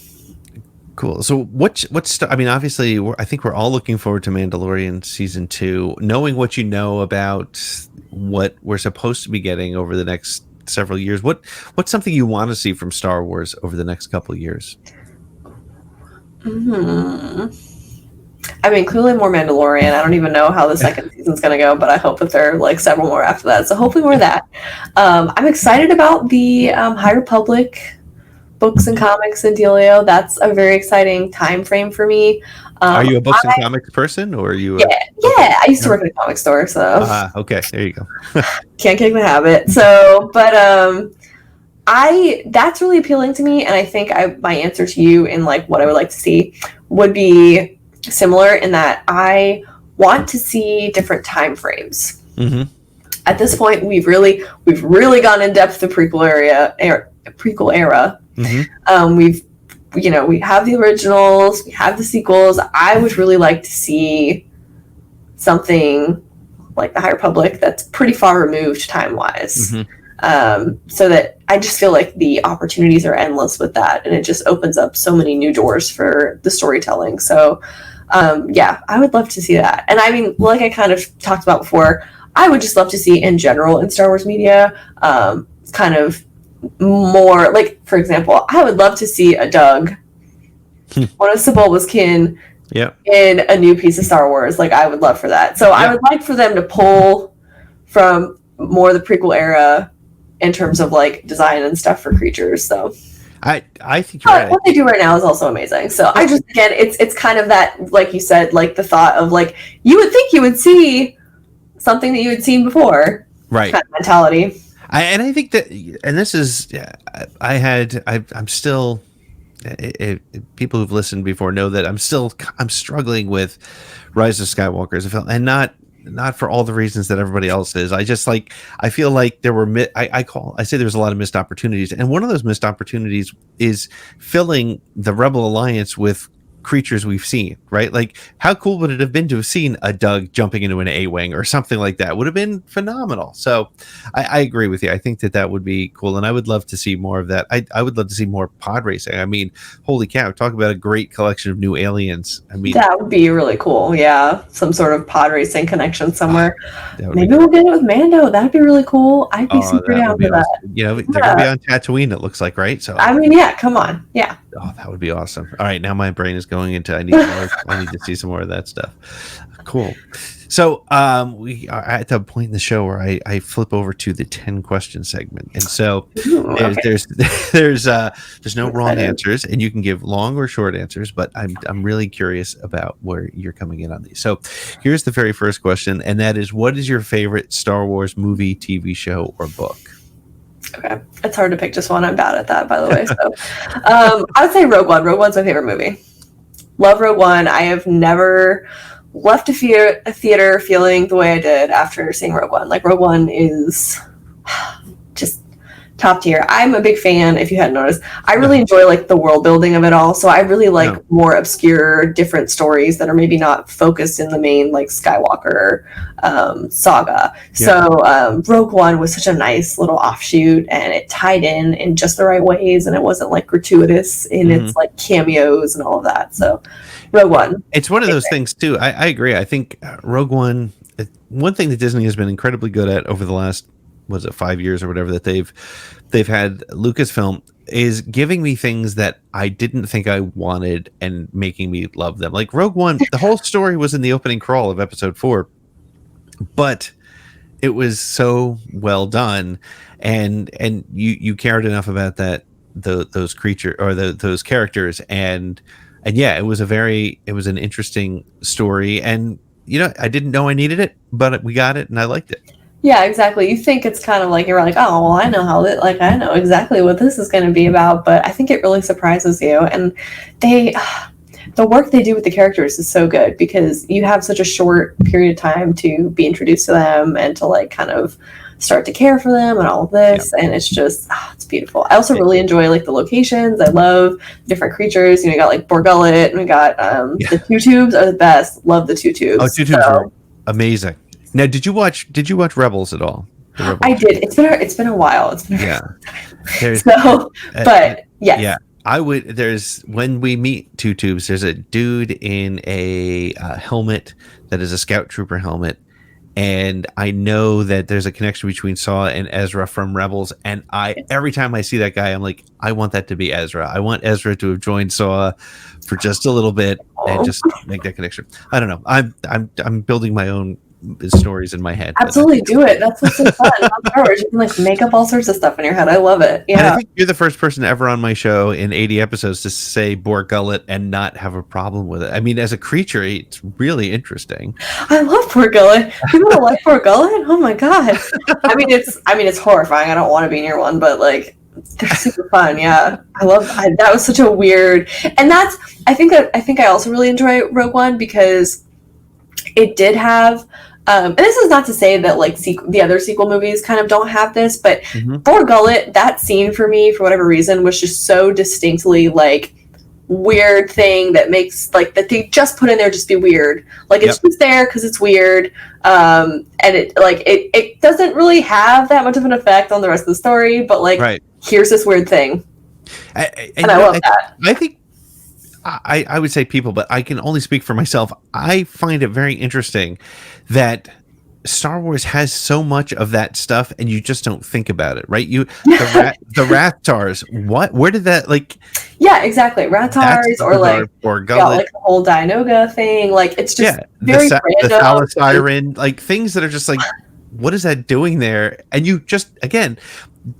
Cool. So what's I mean, obviously, I think we're all looking forward to Mandalorian season 2. Knowing what you know about what we're supposed to be getting over the next several years, what's something you want to see from Star Wars over the next couple of years? I mean, clearly more Mandalorian. I don't even know how the second season's going to go, but I hope that there are like several more after that. So hopefully more of that. I'm excited about the High Republic books and comics and dealio. That's a very exciting time frame for me. Are you a books and comics person, or are you? I used to work at a comic store, so okay, there you go. Can't kick the habit. So, but that's really appealing to me, and I think my answer to you in like what I would like to see would be similar in that I want to see different time frames. Mm-hmm. At this point, we've really gone in depth the prequel era. Mm-hmm. We have the originals, we have the sequels. I would really like to see something like the High Republic that's pretty far removed time-wise. Mm-hmm. So that I just feel like the opportunities are endless with that, and it just opens up so many new doors for the storytelling. So I would love to see that. And I mean, like I kind of talked about before, I would just love to see in general in Star Wars media kind of more, like, for example, I would love to see a Doug, one of Sebulba's kin, in a new piece of Star Wars. Like, I would love for that. So I would like for them to pull from more the prequel era in terms of like design and stuff for creatures. So I think you're right. What they do right now is also amazing. So I just, again, it's kind of that, like you said, like the thought of like, you would think you would see something that you had seen before, right? Kind of mentality. I think that, and this is, I'm still, people who've listened before know that I'm struggling with Rise of Skywalker as a film, and not for all the reasons that everybody else is. I feel like there were, I say there's a lot of missed opportunities, and one of those missed opportunities is filling the Rebel Alliance with creatures we've seen, right? Like, how cool would it have been to have seen a Doug jumping into an A-Wing or something like that? Would have been phenomenal. So I agree with you. I think that would be cool, and I would love to see more of that. I would love to see more pod racing. I mean, holy cow, talk about a great collection of new aliens. I mean, that would be really cool. Yeah, some sort of pod racing connection somewhere. Maybe we'll get it with Mando. That'd be really cool. I'd be super down for that. Awesome. You know, they're gonna be on Tatooine, it looks like, right? So I mean, yeah, come on. Yeah. Oh, that would be awesome. All right, now my brain is going into I need to see some more of that stuff. Cool. So we are at the point in the show where I flip over to the 10 question segment, and so there's no wrong answers, and you can give long or short answers, but I'm really curious about where you're coming in on these. So here's the very first question, and that is, what is your favorite Star Wars movie, TV show, or book? Okay, it's hard to pick just one. I'm bad at that, by the way. So I would say Rogue One. Rogue One's my favorite movie. Love Rogue One. I have never left a theater feeling the way I did after seeing Rogue One. Like, Rogue One is just top tier. I'm a big fan, if you hadn't noticed. I really enjoy like the world building of it all. So I really like more obscure, different stories that are maybe not focused in the main like Skywalker saga. So Rogue One was such a nice little offshoot, and it tied in just the right ways, and it wasn't like gratuitous in its like cameos and all of that. So Rogue One. It's one of those things too. I agree. I think Rogue One, one thing that Disney has been incredibly good at over the last, was it 5 years or whatever that they've had Lucasfilm, is giving me things that I didn't think I wanted and making me love them. Like Rogue One, the whole story was in the opening crawl of episode 4, but it was so well done, and you cared enough about those creatures or those characters, and yeah, it was an interesting story, and I didn't know I needed it, but we got it and I liked it. Yeah, exactly. You think it's kind of like, you're like, oh, well, I know exactly what this is going to be about, but I think it really surprises you. And the work they do with the characters is so good because you have such a short period of time to be introduced to them and to like kind of start to care for them and all of this. And it's just, it's beautiful. I also really enjoy like the locations. I love different creatures. You know, you got like Borgullet and we got the two tubes are the best. Love the two tubes. Oh, two tubes are amazing. Now, did you watch Rebels at all? I did. It's been a while. It's been There's, but yes. Yeah. I would. There's when we meet two tubes. There's a dude in a helmet that is a scout trooper helmet, and I know that there's a connection between Saw and Ezra from Rebels. And every time I see that guy, I'm like, I want that to be Ezra. I want Ezra to have joined Saw for just a little bit and just make that connection. I don't know. I'm building my own stories in my head. Absolutely, do it. That's what's so fun. You can like make up all sorts of stuff in your head. I love it. Yeah. And I think you're the first person ever on my show in 80 episodes to say Borgullet and not have a problem with it. I mean, as a creature, it's really interesting. I love Borgullet. People don't like Borgullet? Oh my god. I mean, it's horrifying. I don't want to be near one, but like they're super fun. Yeah, that was such a weird, and I think I also really enjoy Rogue One because it did have. And this is not to say that like the other sequel movies kind of don't have this, but Borgullet, that scene for me, for whatever reason, was just so distinctly like weird thing that makes like that they just put in there just be weird. Like it's just there because it's weird, and it doesn't really have that much of an effect on the rest of the story. But like, here's this weird thing, and I love that. I think. I would say people, but I can only speak for myself. I find it very interesting that Star Wars has so much of that stuff, and you just don't think about it, right? The Rathars. Where did that like? Yeah, exactly. Rathars or like Borgullet, like the whole Dianoga thing. Like it's just very the Thalassiren, like things that are just like, what is that doing there? And you just again,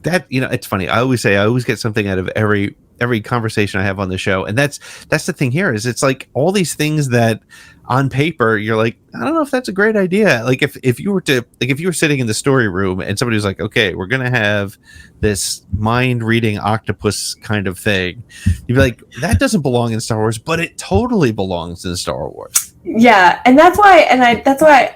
that it's funny. I always get something out of every conversation I have on the show, and that's the thing here is it's like all these things that on paper you're like, I don't know if that's a great idea. Like if you were sitting in the story room and somebody was like, okay, we're gonna have this mind reading octopus kind of thing, you'd be like, that doesn't belong in Star Wars, but it totally belongs in Star Wars. Yeah, and that's why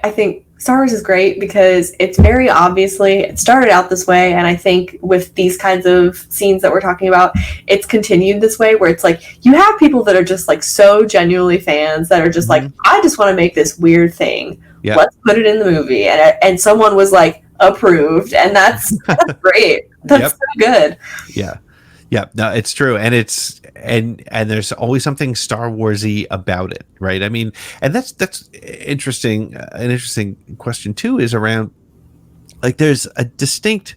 I think Star Wars is great because it's very obviously it started out this way, and I think with these kinds of scenes that we're talking about, it's continued this way where it's like you have people that are just like so genuinely fans that are just like, I just want to make this weird thing. Yeah. Let's put it in the movie, and someone was like approved, and that's great. That's so good. Yeah. Yeah, no, it's true, and it's and there's always something Star Warsy about it, right? I mean, and that's interesting. An interesting question too is around like there's a distinct.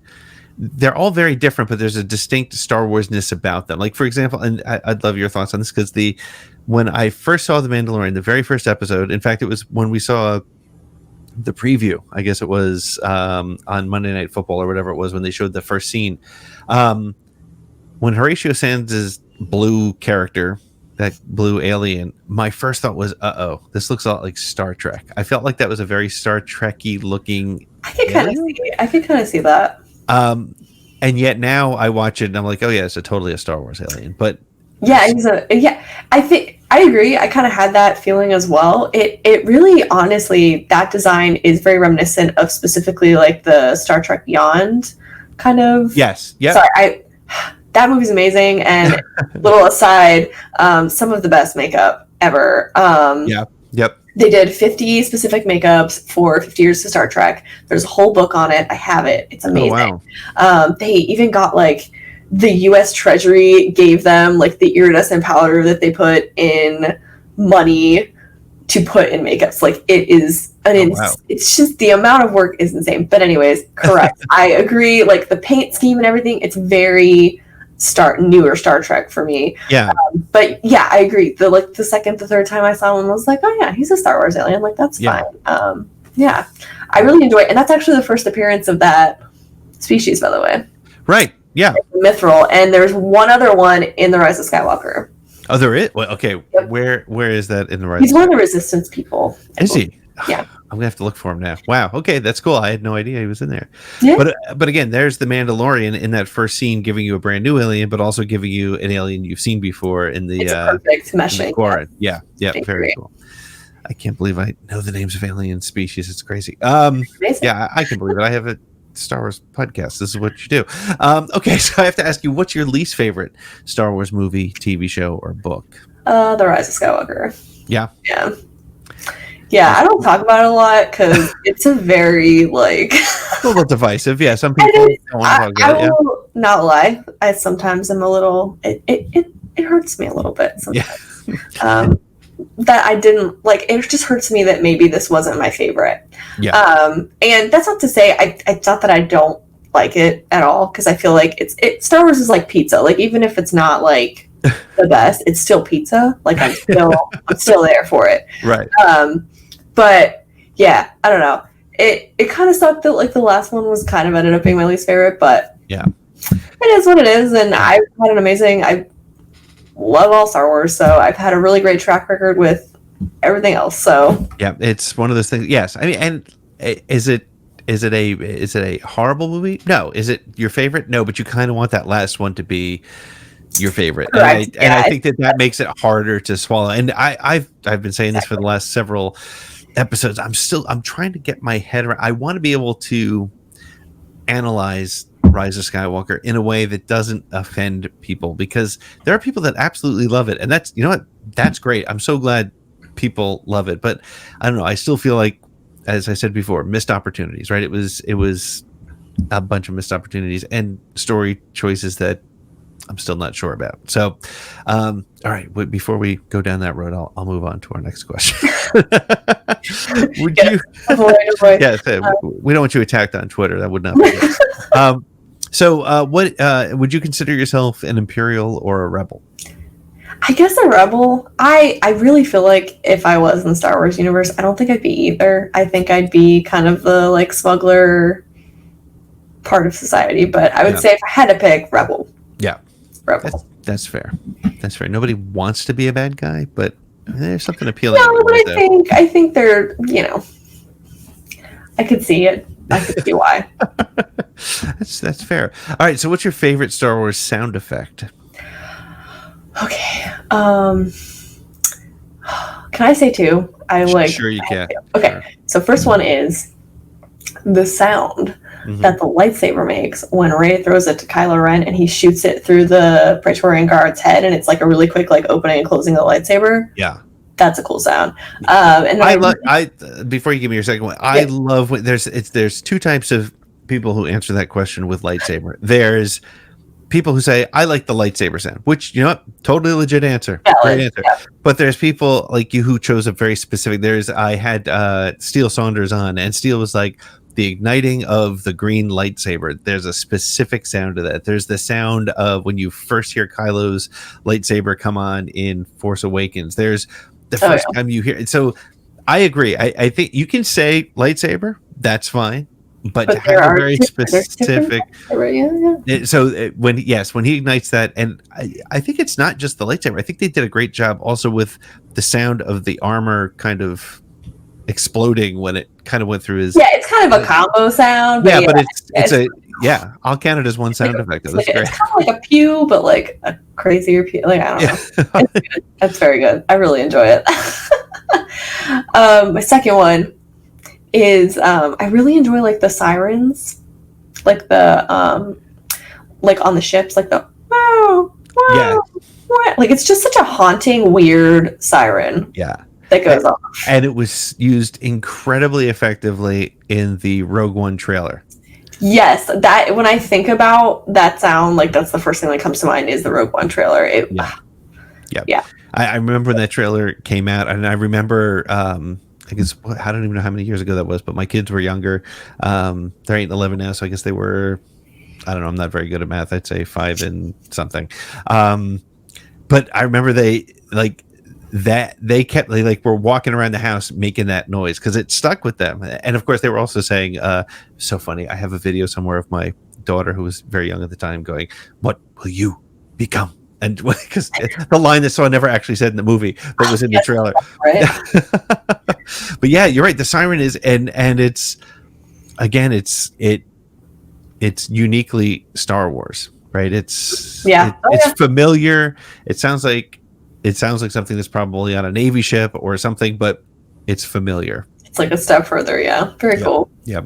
They're all very different, but there's a distinct Star Warsness about them. Like for example, and I'd love your thoughts on this because when I first saw The Mandalorian, the very first episode, in fact, it was when we saw the preview. I guess it was on Monday Night Football or whatever it was when they showed the first scene. When Horatio Sands' blue character, that blue alien, my first thought was, this looks a lot like Star Trek. I felt like that was a very Star Trek-y looking I can kind of see that. And yet now I watch it and I'm like, oh yeah, it's totally a Star Wars alien. But I think I agree. I kind of had that feeling as well. It really, honestly, that design is very reminiscent of specifically like the Star Trek Beyond kind of. Yes. Yeah. Sorry, that movie's amazing, and little aside, some of the best makeup ever. Yep. They did 50 specific makeups for 50 years to Star Trek. There's a whole book on it. I have it. It's amazing. Oh, wow. They even got like the U.S. Treasury gave them like the iridescent powder that they put in money to put in makeups. Like it is it's just the amount of work is insane. But anyways, correct. I agree. Like the paint scheme and everything, it's very newer Star Trek for me. Yeah. But yeah, I agree. The second, the third time I saw him, I was like, oh yeah, he's a Star Wars alien. Like that's fine. Yeah, I really enjoy it, and that's actually the first appearance of that species, by the way. Right. Yeah. Mithril, and there's one other one in The Rise of Skywalker. Oh, there is. Well, okay. Yep. Where is that in the right? He's one of the Resistance people. Is he? Yeah. I'm gonna have to look for him now. Wow. Okay, that's cool. I had no idea he was in there. Yeah. But again, there's the Mandalorian in that first scene, giving you a brand new alien, but also giving you an alien you've seen before in the It's perfect meshing. Yeah, very great. cool. I can't believe I know the names of alien species. It's crazy. Amazing. Yeah, I can believe it. I have a Star Wars podcast. This is what you do. Okay, so I have to ask you, what's your least favorite Star Wars movie, TV show, or book? The Rise of Skywalker. Yeah. Yeah, I don't talk about it a lot because it's a very like a little divisive. Yeah, some people don't want to talk about it. I will not lie. I sometimes am a little. It hurts me a little bit sometimes. Yeah. That I didn't like. It just hurts me that maybe this wasn't my favorite. Yeah. And that's not to say it's not that I don't like it at all, because I feel like Star Wars is like pizza. Like, even if it's not like the best, it's still pizza. Like, I'm still there for it. Right. But yeah, I don't know. It kind of sucked that like the last one was kind of ended up being my least favorite, but yeah, it is what it is. And I've had an amazing. I love all Star Wars, so I've had a really great track record with everything else. So yeah, it's one of those things. Yes, I mean, and is it a horrible movie? No. Is it your favorite? No, but you kind of want that last one to be your favorite. Correct. And I think that makes it harder to swallow. And I've been saying this for the last several episodes. I'm trying to get my head around. I want to be able to analyze Rise of Skywalker in a way that doesn't offend people, because there are people that absolutely love it, and that's, you know what, that's great. I'm so glad people love it, but I don't know. I still feel like, as I said before, missed opportunities. Right? It was a bunch of missed opportunities and story choices that I'm still not sure about. So, all right. Before we go down that road, I'll move on to our next question. Would you? Yeah, we don't want you attacked on Twitter. That would not be good. So, what would you consider yourself, an Imperial or a Rebel? I guess a Rebel. I really feel like if I was in the Star Wars universe, I don't think I'd be either. I think I'd be kind of the like smuggler part of society. But I would say if I had to pick, Rebel. Yeah. Rebel. That's fair. That's fair. Nobody wants to be a bad guy, but there's something appealing. No, but I think they're, I could see it. I could see why. That's fair. All right. So, what's your favorite Star Wars sound effect? Okay. Can I say two? Sure, you can. Okay. Sure. So, first one is the sound that the lightsaber makes when Rey throws it to Kylo Ren and he shoots it through the Praetorian Guard's head, and it's like a really quick like opening and closing the lightsaber. Yeah. That's a cool sound. And before you give me your second one, I love when there's two types of people who answer that question with lightsaber. There's people who say, I like the lightsaber sound, which, you know what, totally legit answer. Great answer. Yeah. But there's people like you who chose a very specific. I had Steele Saunders on, and Steele was like, the igniting of the green lightsaber, there's a specific sound to that. There's the sound of when you first hear Kylo's lightsaber come on in Force Awakens. There's the first time you hear it. So I agree. I think you can say lightsaber, that's fine, but to have a very specific. So when he ignites that, and I think it's not just the lightsaber. I think they did a great job also with the sound of the armor kind of exploding when it kind of went through his. Yeah, it's kind of a combo sound. But I'll count it as one sound effect. That's great. It's kind of like a pew, but like a crazier pew. Like, I don't know. It's good. That's very good. I really enjoy it. My second one is I really enjoy like the sirens, like the like on the ships, like the like it's just such a haunting, weird siren. Yeah. That goes off. And it was used incredibly effectively in the Rogue One trailer. Yes, that when I think about that sound, like that's the first thing that comes to mind is the Rogue One trailer. Yeah. I remember when that trailer came out, and I remember I guess I don't even know how many years ago that was, but my kids were younger. They're 8 and 11 now, so I guess they were, I don't know, I'm not very good at math. I'd say 5 and something. But I remember they were walking around the house making that noise because it stuck with them. And of course they were also saying, so funny, I have a video somewhere of my daughter, who was very young at the time, going, what will you become? and because the line that Saw never actually said in the movie, but was in the trailer. Right. But yeah, you're right. The siren is, and it's again, it's uniquely Star Wars, right? It's familiar. It sounds like something that's probably on a Navy ship or something, but it's familiar. It's like a step further. Yeah, very cool. Yeah,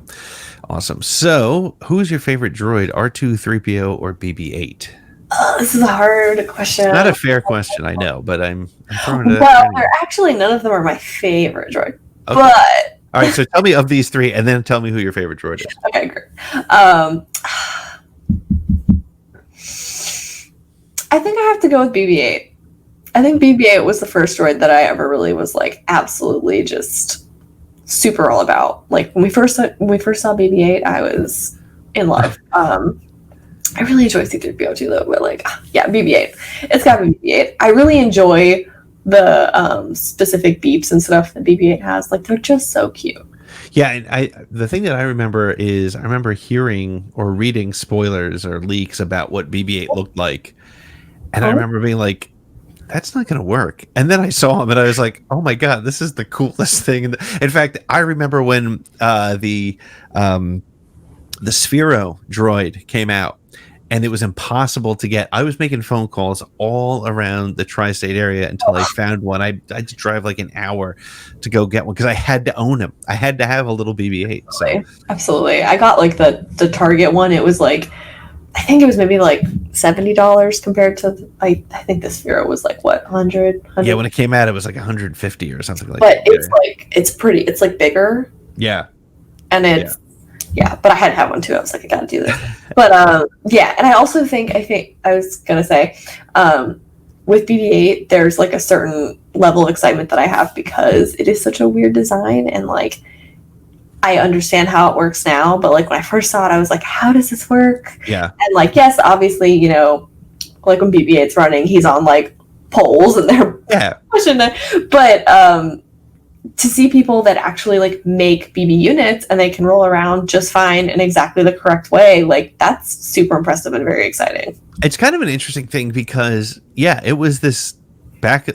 awesome. So, who's your favorite droid, R2, 3PO, or BB-8? This is a hard question. Not a fair question, I know, but I'm throwing it. Well, actually, none of them are my favorite droid. Okay. But all right, so tell me of these three, and then tell me who your favorite droid is. Okay, great. I think I have to go with BB-8. I think BB-8 was the first droid that I ever really was like absolutely just super all about. Like when we first saw BB-8, I was in love. I really enjoy C-3PO too, though. But like, yeah, BB-8. It's got to be BB-8. I really enjoy the specific beeps and stuff that BB-8 has. Like they're just so cute. Yeah, and the thing that I remember is I remember hearing or reading spoilers or leaks about what BB-8 looked like, and I remember being like, "That's not going to work." And then I saw him, and I was like, "Oh my god, this is the coolest thing!" In fact, I remember when the Sphero droid came out. And it was impossible to get. I was making phone calls all around the tri-state area until I found one. I had to drive like an hour to go get one because I had to own him. I had to have a little BB-8. So. Absolutely. I got like the Target one. It was like, I think it was maybe like $70 compared to, I think the Sphero was like what, 100? Yeah, when it came out, it was like 150 or something like that. But it's like, it's pretty, it's like bigger. Yeah. And it's, yeah, but I had to have one too. I was like, I gotta do this. But yeah, and I also think I was gonna say, with BB-8, there's like a certain level of excitement that I have because it is such a weird design, and like I understand how it works now, but like when I first saw it, I was like, how does this work? Yeah. And like, yes, obviously, you know, like when BB-8's running, he's on like poles and they're pushing it, but to see people that actually like make BB units and they can roll around just fine in exactly the correct way, like that's super impressive and very exciting. It's kind of an interesting thing because it was this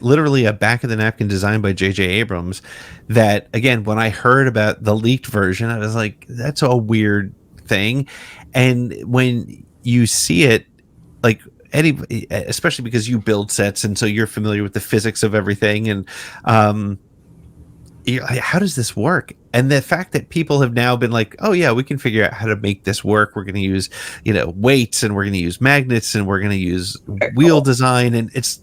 literally a back of the napkin design by J.J. Abrams that, again, when I heard about the leaked version, I was like, that's a weird thing. And when you see it, like anybody, especially because you build sets and so you're familiar with the physics of everything, and how does this work? And the fact that people have now been like, oh yeah, we can figure out how to make this work. We're going to use, weights, and we're going to use magnets, and we're going to use wheel design, and it's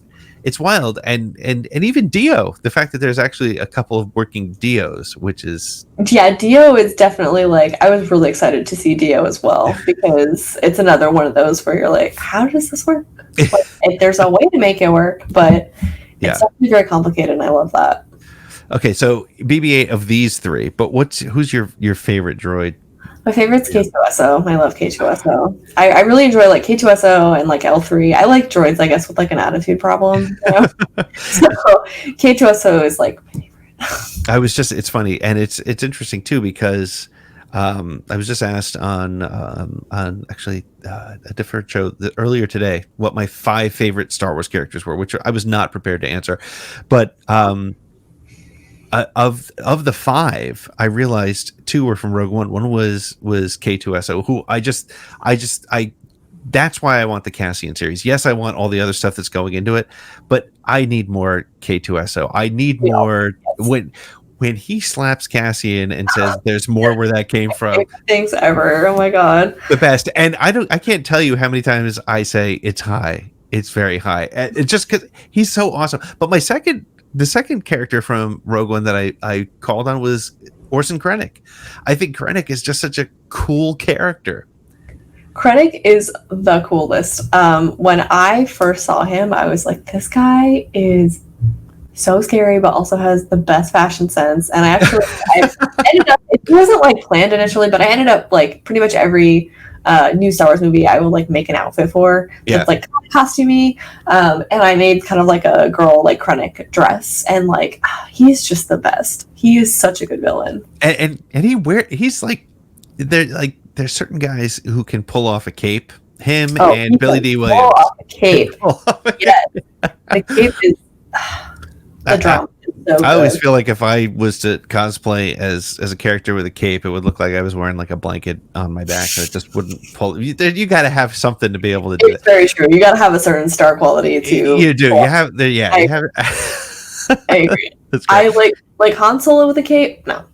wild. And even Dio, the fact that there's actually a couple of working Dios, which is Dio is definitely like, I was really excited to see Dio as well because it's another one of those where you're like, how does this work? Like, there's a way to make it work, but it's definitely very complicated, and I love that. Okay, so BB-8 of these three, but who's your favorite droid? My favorite's K2SO. I love K2SO. I really enjoy like K2SO and like L3. I like droids, I guess, with like an attitude problem. So K2SO is like my favorite. It's funny, and it's interesting too because I was just asked on actually a different show earlier today what my 5 favorite Star Wars characters were, which I was not prepared to answer, but of the 5, I realized 2 were from Rogue One. One was K2SO, who I that's why I want the Cassian series. Yes, I want all the other stuff that's going into it, but I need more K2SO. I need more when he slaps Cassian and says there's more where that came from. Things ever. Oh my god. The best. And I can't tell you how many times I say it's high. It's very high. It's just because he's so awesome. But the second character from Rogue One that I called on was Orson Krennic. I think Krennic is just such a cool character. Krennic is the coolest. When I first saw him, I was like, this guy is so scary, but also has the best fashion sense. And I ended up, it wasn't like planned initially, but I ended up like pretty much every new Star Wars movie I will like make an outfit for. It's like costumey, and I made kind of like a girl like Krennic dress, and like he's just the best. He is such a good villain, and he's like there's certain guys who can pull off a cape, Him Oh, and Billy D. pull Williams. off the cape. Yes, the cape is the drum. So I always good. feel like if I was to cosplay as a character with a cape, it would look like I was wearing like a blanket on my back, and it just wouldn't pull. You got to have something to be able to do It's that. very true. You got to have a certain star quality to. You do. pull You off. have the yeah. I You have. I agree. That's great. I like Han Solo with a cape. No,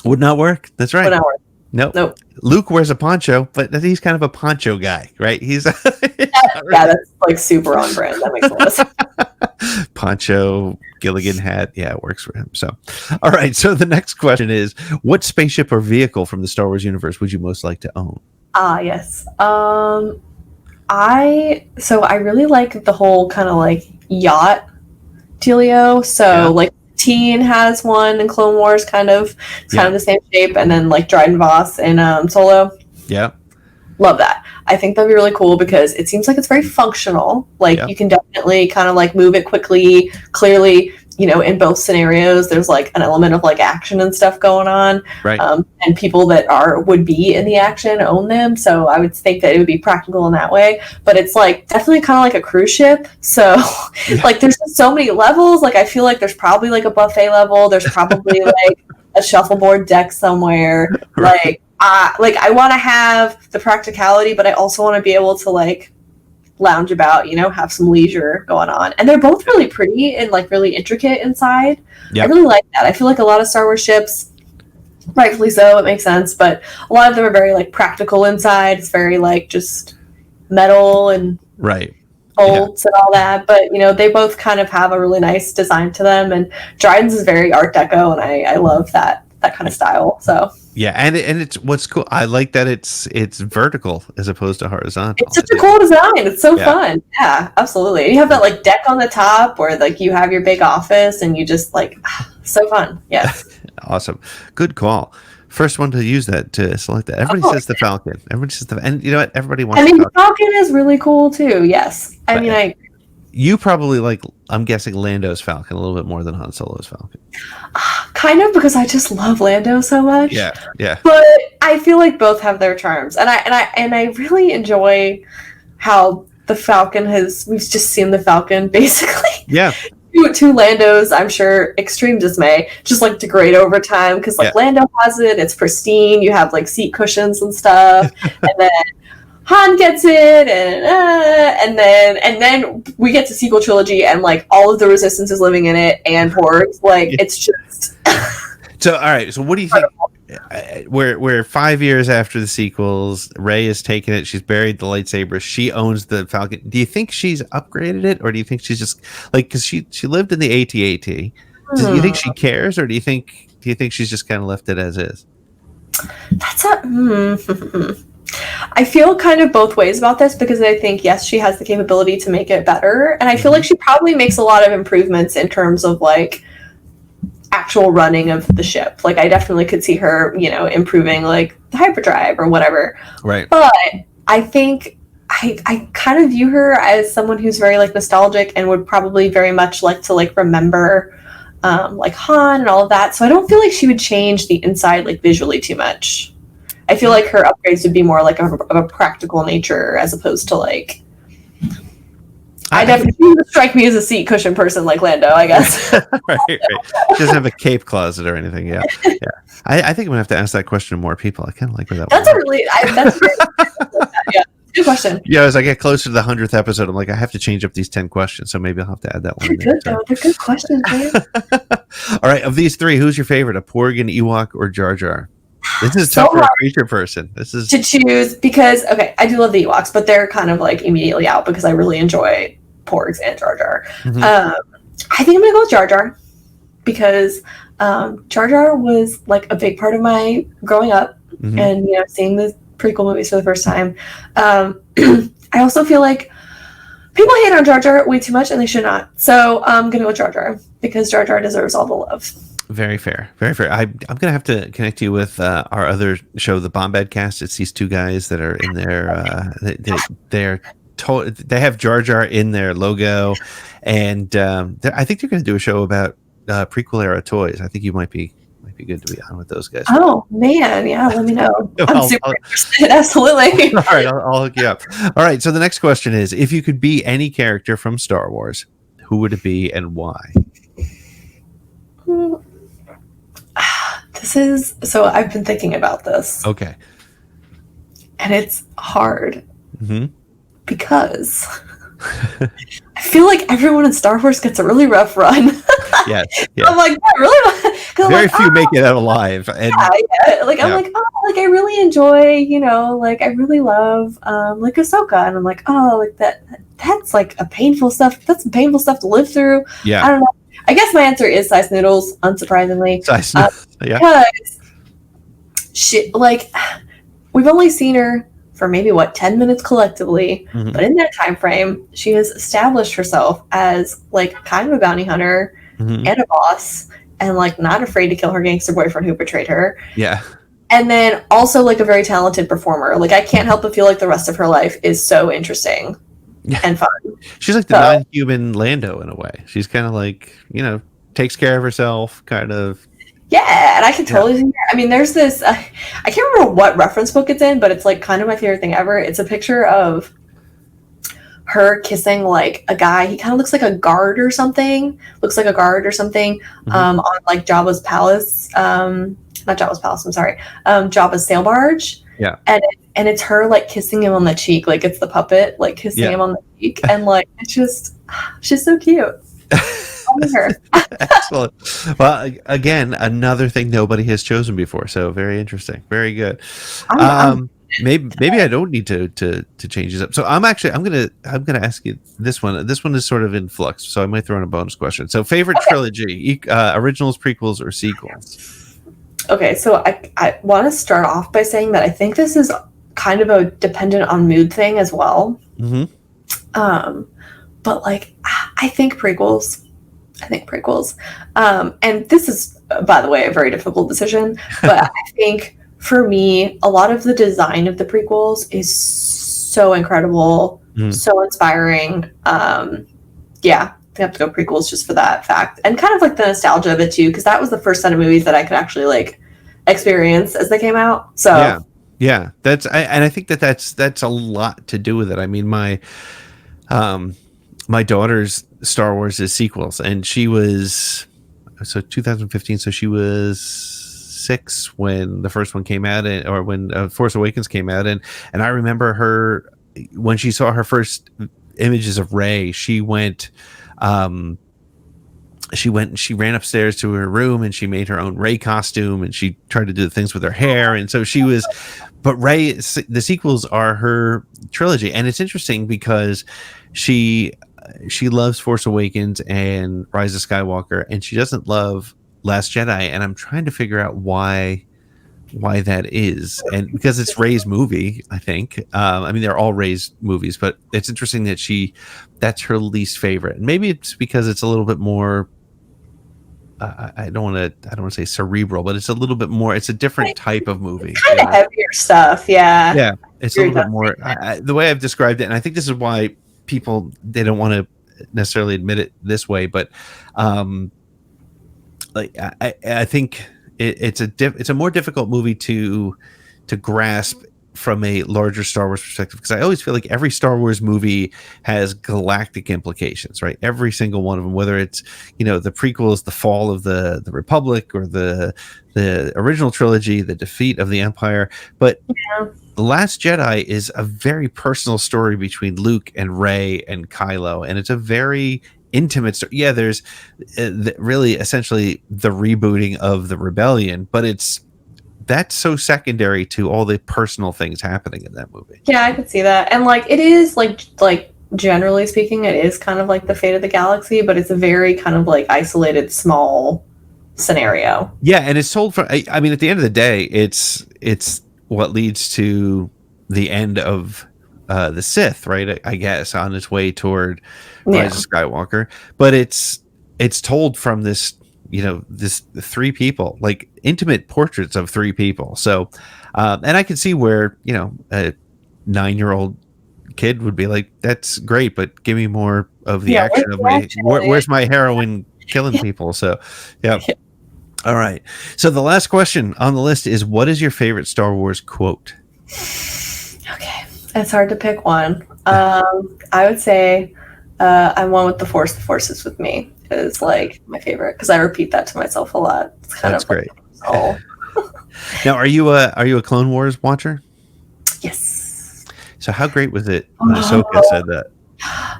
Would not work. That's right. would not work. Nope. Luke wears a poncho, but he's kind of a poncho guy, right? He's Yeah, that's like super on brand. That makes a lot of sense. poncho, Gilligan hat. Yeah, it works for him. So, all right. So the next question is, what spaceship or vehicle from the Star Wars universe would you most like to own? Yes. I really like the whole kind of like yacht dealio. So Yeah. like Teen has one in Clone Wars, kind of the same shape, and then like Dryden Voss in Solo. Yeah. Love that. I think that'd be really cool because it seems like it's very functional. Like you can definitely kind of like move it quickly, clearly. You know, in both scenarios, there's like an element of like action and stuff going on, Right. And people that would be in the action own them. So I would think that it would be practical in that way. But it's like definitely kind of like a cruise ship. So like there's just so many levels. Like I feel like there's probably like a buffet level. There's probably like a shuffleboard deck somewhere. Right. I want to have the practicality, but I also want to be able to like lounge about, you know, have some leisure going on. And they're both really pretty and like really intricate inside. Yep. I really like that. I feel like a lot of Star Wars ships, rightfully so, it makes sense, but a lot of them are very like practical inside. It's very like just metal and Right. bolts and all that. But you know, they both kind of have a really nice design to them. And Dryden's is very Art Deco, and I love that kind of style. So Yeah, and it's what's cool. I like that it's vertical as opposed to horizontal. it's such a cool design. It's so fun. Yeah, absolutely. And you have that like deck on the top where like you have your big office and you just like so fun. Yes. Awesome. Good call. First one to use that to select that. Everybody says the Falcon. Everybody says and you know what? Everybody wants. I mean, the the Falcon is really cool too. Yes. I mean, you probably like. I'm guessing Lando's Falcon a little bit more than Han Solo's Falcon. kind of because I just love Lando so much. Yeah. But I feel like both have their charms, and I really enjoy how the Falcon we've just seen the Falcon basically. Yeah. Two Landos, I'm sure, extreme dismay, just like degrade over time because like Lando has it, it's pristine. You have like seat cushions and stuff, and then Han gets it, and then we get to sequel trilogy, and like all of the Resistance is living in it, and Porgs. Like it's just. So all right. So what do you think? We're 5 years after the sequels. Rey has taken it. She's buried the lightsaber. She owns the Falcon. Do you think she's upgraded it, or do you think she's just like because she lived in the AT-AT? Do you think she cares, or do you think she's just kind of left it as is? That's I feel kind of both ways about this because I think yes, she has the capability to make it better, and I feel like she probably makes a lot of improvements in terms of like actual running of the ship. Like I definitely could see her, you know, improving like the hyperdrive or whatever. Right. But I think I kind of view her as someone who's very like nostalgic and would probably very much like to like remember like Han and all of that. So I don't feel like she would change the inside like visually too much. I feel like her upgrades would be more like of a practical nature as opposed to like. I definitely would strike me as a seat cushion person like Lando, I guess. right. She doesn't have a cape closet or anything. Yeah. I think I'm gonna have to ask that question to more people. I kind of like where that. That's a really. That's yeah. Good question. Yeah, as I get closer to the 100th episode, I'm like, I have to change up these 10 questions, so maybe I'll have to add that one. They're good, though. They're good questions, man. All right, of these three, who's your favorite? A Porg, an Ewok, or Jar Jar? This is tough for a creature person. This is to choose because I do love the Ewoks, but they're kind of like immediately out because I really enjoy Porgs and Jar Jar. Mm-hmm. I think I'm gonna go with Jar Jar because Jar Jar was like a big part of my growing up, and you know, seeing the prequel movies for the first time. I also feel like people hate on Jar Jar way too much, and they should not. So I'm gonna go with Jar Jar because Jar Jar deserves all the love. Very fair. Very fair. I'm going to have to connect you with our other show, the Bombad Cast. It's these two guys that are in there. They have Jar Jar in their logo. And I think they're going to do a show about prequel era toys. I think you might be Might be good to be on with those guys. Oh man, yeah, let me know. I'm I'll- super interested. Absolutely. All right, I'll hook you up. All right, so the next question is: if you could be any character from Star Wars, who would it be and why? This is so. I've been thinking about this, Okay. and it's hard Hmm. because I feel like everyone in Star Wars gets a really rough run. Yes. Yeah. I'm like, yeah, really? 'Cause I'm Very like, few make it out alive, and yeah. Like I'm Yeah. like, oh, like I really enjoy, like I really love, like Ahsoka, and I'm like, oh, like that's like a painful stuff. That's some painful stuff to live through. I yeah. don't know. I guess my answer is Sy Snootles, unsurprisingly. Yeah. Because we've only seen her for maybe 10 minutes collectively, Mhm. but in that time frame, she has established herself as like kind of a bounty hunter Mhm. and a boss, and like not afraid to kill her gangster boyfriend who betrayed her, Yeah. and then also like a very talented performer. Like I can't help but feel like the rest of her life is so interesting Yeah. and fun. She's like the So- non-human Lando in a way. She's kind of like, takes care of herself, kind of. Yeah, and I can totally see that. I mean, there's this, I can't remember what reference book it's in, but it's like kind of my favorite thing ever. It's a picture of her kissing like a guy. He kind of looks like a guard or something. On like Jabba's palace. Not Jabba's palace, I'm sorry. Jabba's sail barge. Yeah. And it's her like kissing him on the cheek. Like it's the puppet like kissing him on the cheek. And like, it's just, she's so cute. I love her. Excellent. Well, again, another thing nobody has chosen before. So very interesting. Very good. I'm- Maybe I don't need to change this up. So I'm gonna ask you this one. This one is sort of in flux, so I might throw in a bonus question. So favorite trilogy, originals, prequels, or sequels? Okay, so I want to start off by saying that I think this is kind of a dependent on mood thing as well. Mm-hmm. But like, I think prequels. And this is, by the way, a very difficult decision. But I think for me, a lot of the design of the prequels is so incredible, so inspiring. Yeah, I have to go prequels just for that fact, and kind of like the nostalgia of it too, because that was the first set of movies that I could actually like experience as they came out. So yeah, I think that's a lot to do with it. I mean, my daughter's Star Wars is sequels, and she was 2015, so she was 6 when the first one came out, or when Force Awakens came out, and I remember her when she saw her first images of Rey. She went and she ran upstairs to her room and she made her own Rey costume, and she tried to do things with her hair, and so she was. But Rey, the sequels are her trilogy, and it's interesting because she loves Force Awakens and Rise of Skywalker, and she doesn't love Last Jedi, and I'm trying to figure out why that is, and because it's Rey's movie, I think. I mean, they're all Rey's movies, but it's interesting that that's her least favorite, and maybe it's because it's a little bit more. I don't want to say cerebral, but it's a little bit more. It's a different type of movie. kind of heavier stuff. Yeah. Yeah, it's a little bit more. The way I've described it, and I think this is why people they don't want to necessarily admit it this way, but like I think it's a more difficult movie to grasp from a larger Star Wars perspective, because I always feel like every Star Wars movie has galactic implications, right? Every single one of them, whether it's the prequels, the fall of the Republic, or the original trilogy, the defeat of the Empire, but The Last Jedi is a very personal story between Luke and Rey and Kylo, and it's a very intimate story. Yeah, there's really essentially the rebooting of the rebellion, but that's so secondary to all the personal things happening in that movie. Yeah, I could see that. And like it is like generally speaking, it is kind of like the fate of the galaxy, but it's a very kind of like isolated small scenario. Yeah, and it's told from I mean, at the end of the day, it's what leads to the end of the Sith, right? I guess on its way toward Rise of Skywalker. But it's told from this this 3 people, like intimate portraits of 3 people. So, and I can see where, a 9-year-old kid would be like, that's great, but give me more of the action of where's my heroine killing people. So, yeah. All right. So the last question on the list is, what is your favorite Star Wars quote? Okay, it's hard to pick one. I would say I'm one with the Force. The Force is with me is like my favorite because I repeat that to myself a lot. It's kind That's of great. Like, Now, are you a Clone Wars watcher? yes. So how great was it when Ahsoka said that?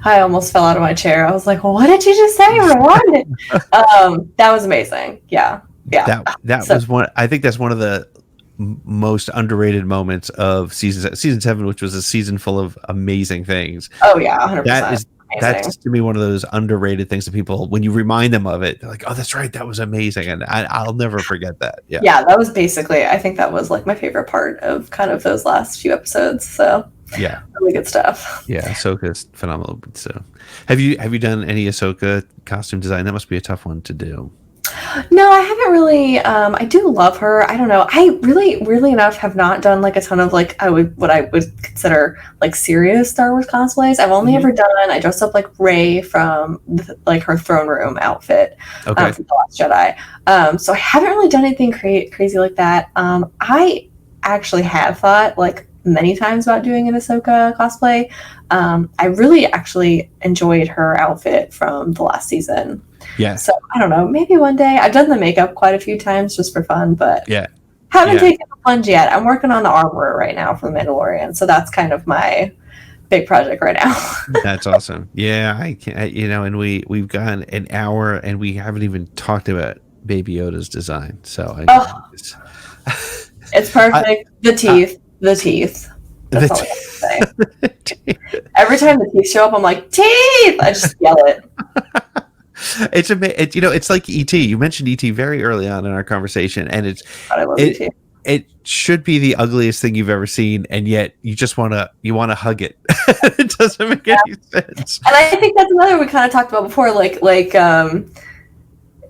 I almost fell out of my chair. I was like, well, "What did you just say? Rewind it." That was amazing. Yeah. That was one. I think that's one of the most underrated moments of season 7, which was a season full of amazing things. Oh yeah, 100%. That's to me one of those underrated things that people, when you remind them of it, they're like, oh, that's right, that was amazing, and I'll never forget that. Yeah, that was basically, I think that was like my favorite part of kind of those last few episodes. So yeah, really good stuff. Yeah, Ahsoka's phenomenal. So have you done any Ahsoka costume design? That must be a tough one to do. No, I haven't really. I do love her. I don't know. I really, weirdly enough, have not done like a ton of like what I would consider like serious Star Wars cosplays. I've only ever done. I dressed up like Rey from like her throne room outfit from The Last Jedi. So I haven't really done anything crazy like that. I actually have thought like many times about doing an Ahsoka cosplay. I really actually enjoyed her outfit from the last season. Yeah. So I don't know, maybe one day. I've done the makeup quite a few times just for fun, but haven't taken the plunge yet. I'm working on the armor right now for the Mandalorian, so that's kind of my big project right now. That's awesome. Yeah, I can, and we've gone an hour and we haven't even talked about Baby Yoda's design. So it's perfect. The teeth. That's all I have to say. Every time the teeth show up, I'm like, teeth! I just yell it. It's it's like E.T. You mentioned E.T. very early on in our conversation, and I love E.T. It should be the ugliest thing you've ever seen, and yet you want to hug it. It doesn't make any sense. And I think that's another we kind of talked about before, like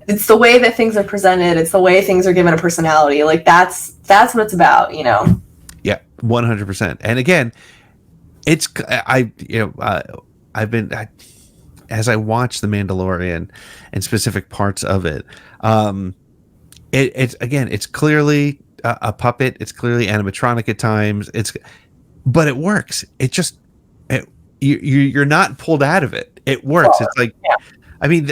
it's the way that things are presented. It's the way things are given a personality. Like that's what it's about, Yeah, 100%. And again, I've been. As I watch The Mandalorian and specific parts of it, it's clearly a puppet. It's clearly animatronic at times. But it works. You're not pulled out of it. It works. It's like, I mean,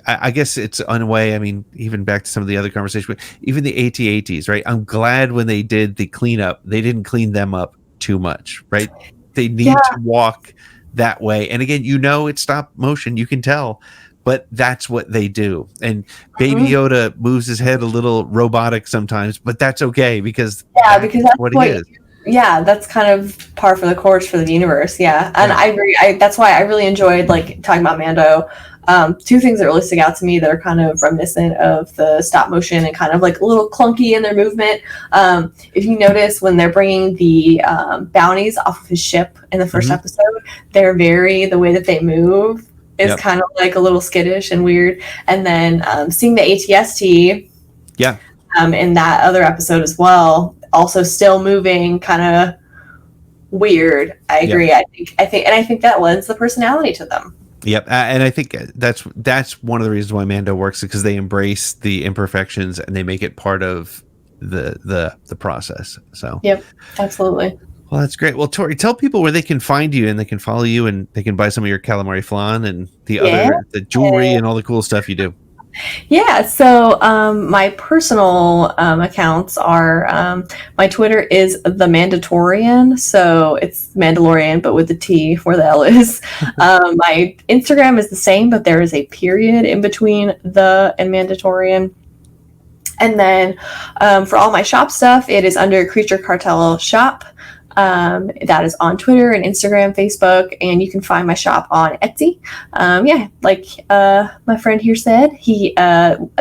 I guess it's in a way. I mean, even back to some of the other conversations, even the AT-ATs, right? I'm glad when they did the cleanup, they didn't clean them up too much, right? They need to walk that way. And again, it's stop motion, you can tell, but that's what they do. And Baby Yoda moves his head a little robotic sometimes, but that's okay because that's what he is. That's kind of par for the course for the universe. And I agree. That's why I really enjoyed like talking about Mando. Two things that really stick out to me that are kind of reminiscent of the stop motion and kind of like a little clunky in their movement. If you notice when they're bringing the bounties off of his ship in the first episode, the way that they move is kind of like a little skittish and weird. And then seeing the ATST in that other episode as well, also still moving, kind of weird. I agree. I think that lends the personality to them. Yep, and I think that's one of the reasons why Mando works, because they embrace the imperfections and they make it part of the process. So absolutely. Well, that's great. Well, Tori, tell people where they can find you and they can follow you and they can buy some of your calamari flan and the jewelry and all the cool stuff you do. So my personal accounts are my Twitter is the Mandatorian, so it's Mandalorian but with the T where the L is. My Instagram is the same, but there is a period in between the and Mandatorian. And then for all my shop stuff, it is under Creature Cartel Shop. That is on Twitter and Instagram, Facebook, and you can find my shop on Etsy. Like my friend here said,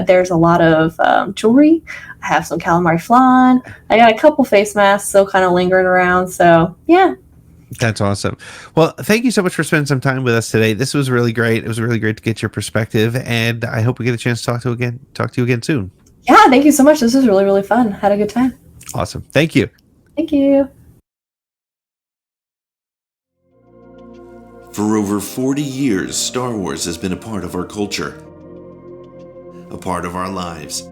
there's a lot of jewelry. I have some calamari flan. I got a couple face masks still kind of lingering around. So that's awesome. Well, thank you so much for spending some time with us today. This was really great. It was really great to get your perspective, and I hope we get a chance to talk to you again soon. Yeah, thank you so much. This was really, really fun. Had a good time. Awesome. Thank you. Thank you. For over 40 years, Star Wars has been a part of our culture, a part of our lives.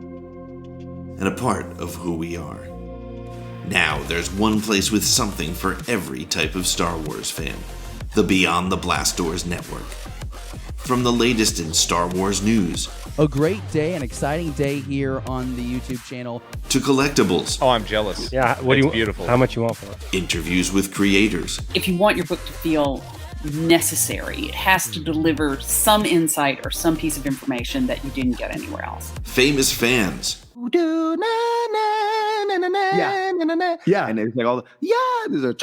and a part of who we are. Now there's one place with something for every type of Star Wars fan. The Beyond the Blast Doors Network. From the latest in Star Wars news. A great day, an exciting day here on the YouTube channel. To collectibles. Oh, I'm jealous. Yeah, what do you? Beautiful. How much you want for it? Interviews with creators. If you want your book to feel necessary, it has to deliver some insight or some piece of information that you didn't get anywhere else. Famous fans. Yeah, and it's like all there's a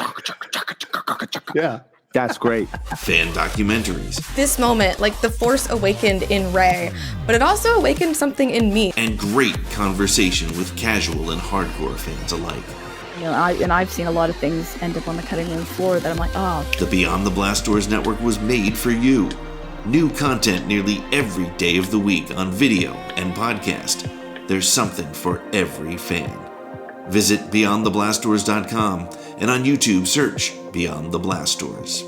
yeah. That's great. Fan documentaries. This moment, like the Force awakened in Rey, but it also awakened something in me. And great conversation with casual and hardcore fans alike. You know, I've seen a lot of things end up on the cutting room floor that I'm like, oh. The Beyond the Blast Doors Network was made for you. New content nearly every day of the week on video and podcast. There's something for every fan. Visit BeyondTheBlastDoors.com and on YouTube search Beyond the Blast Doors.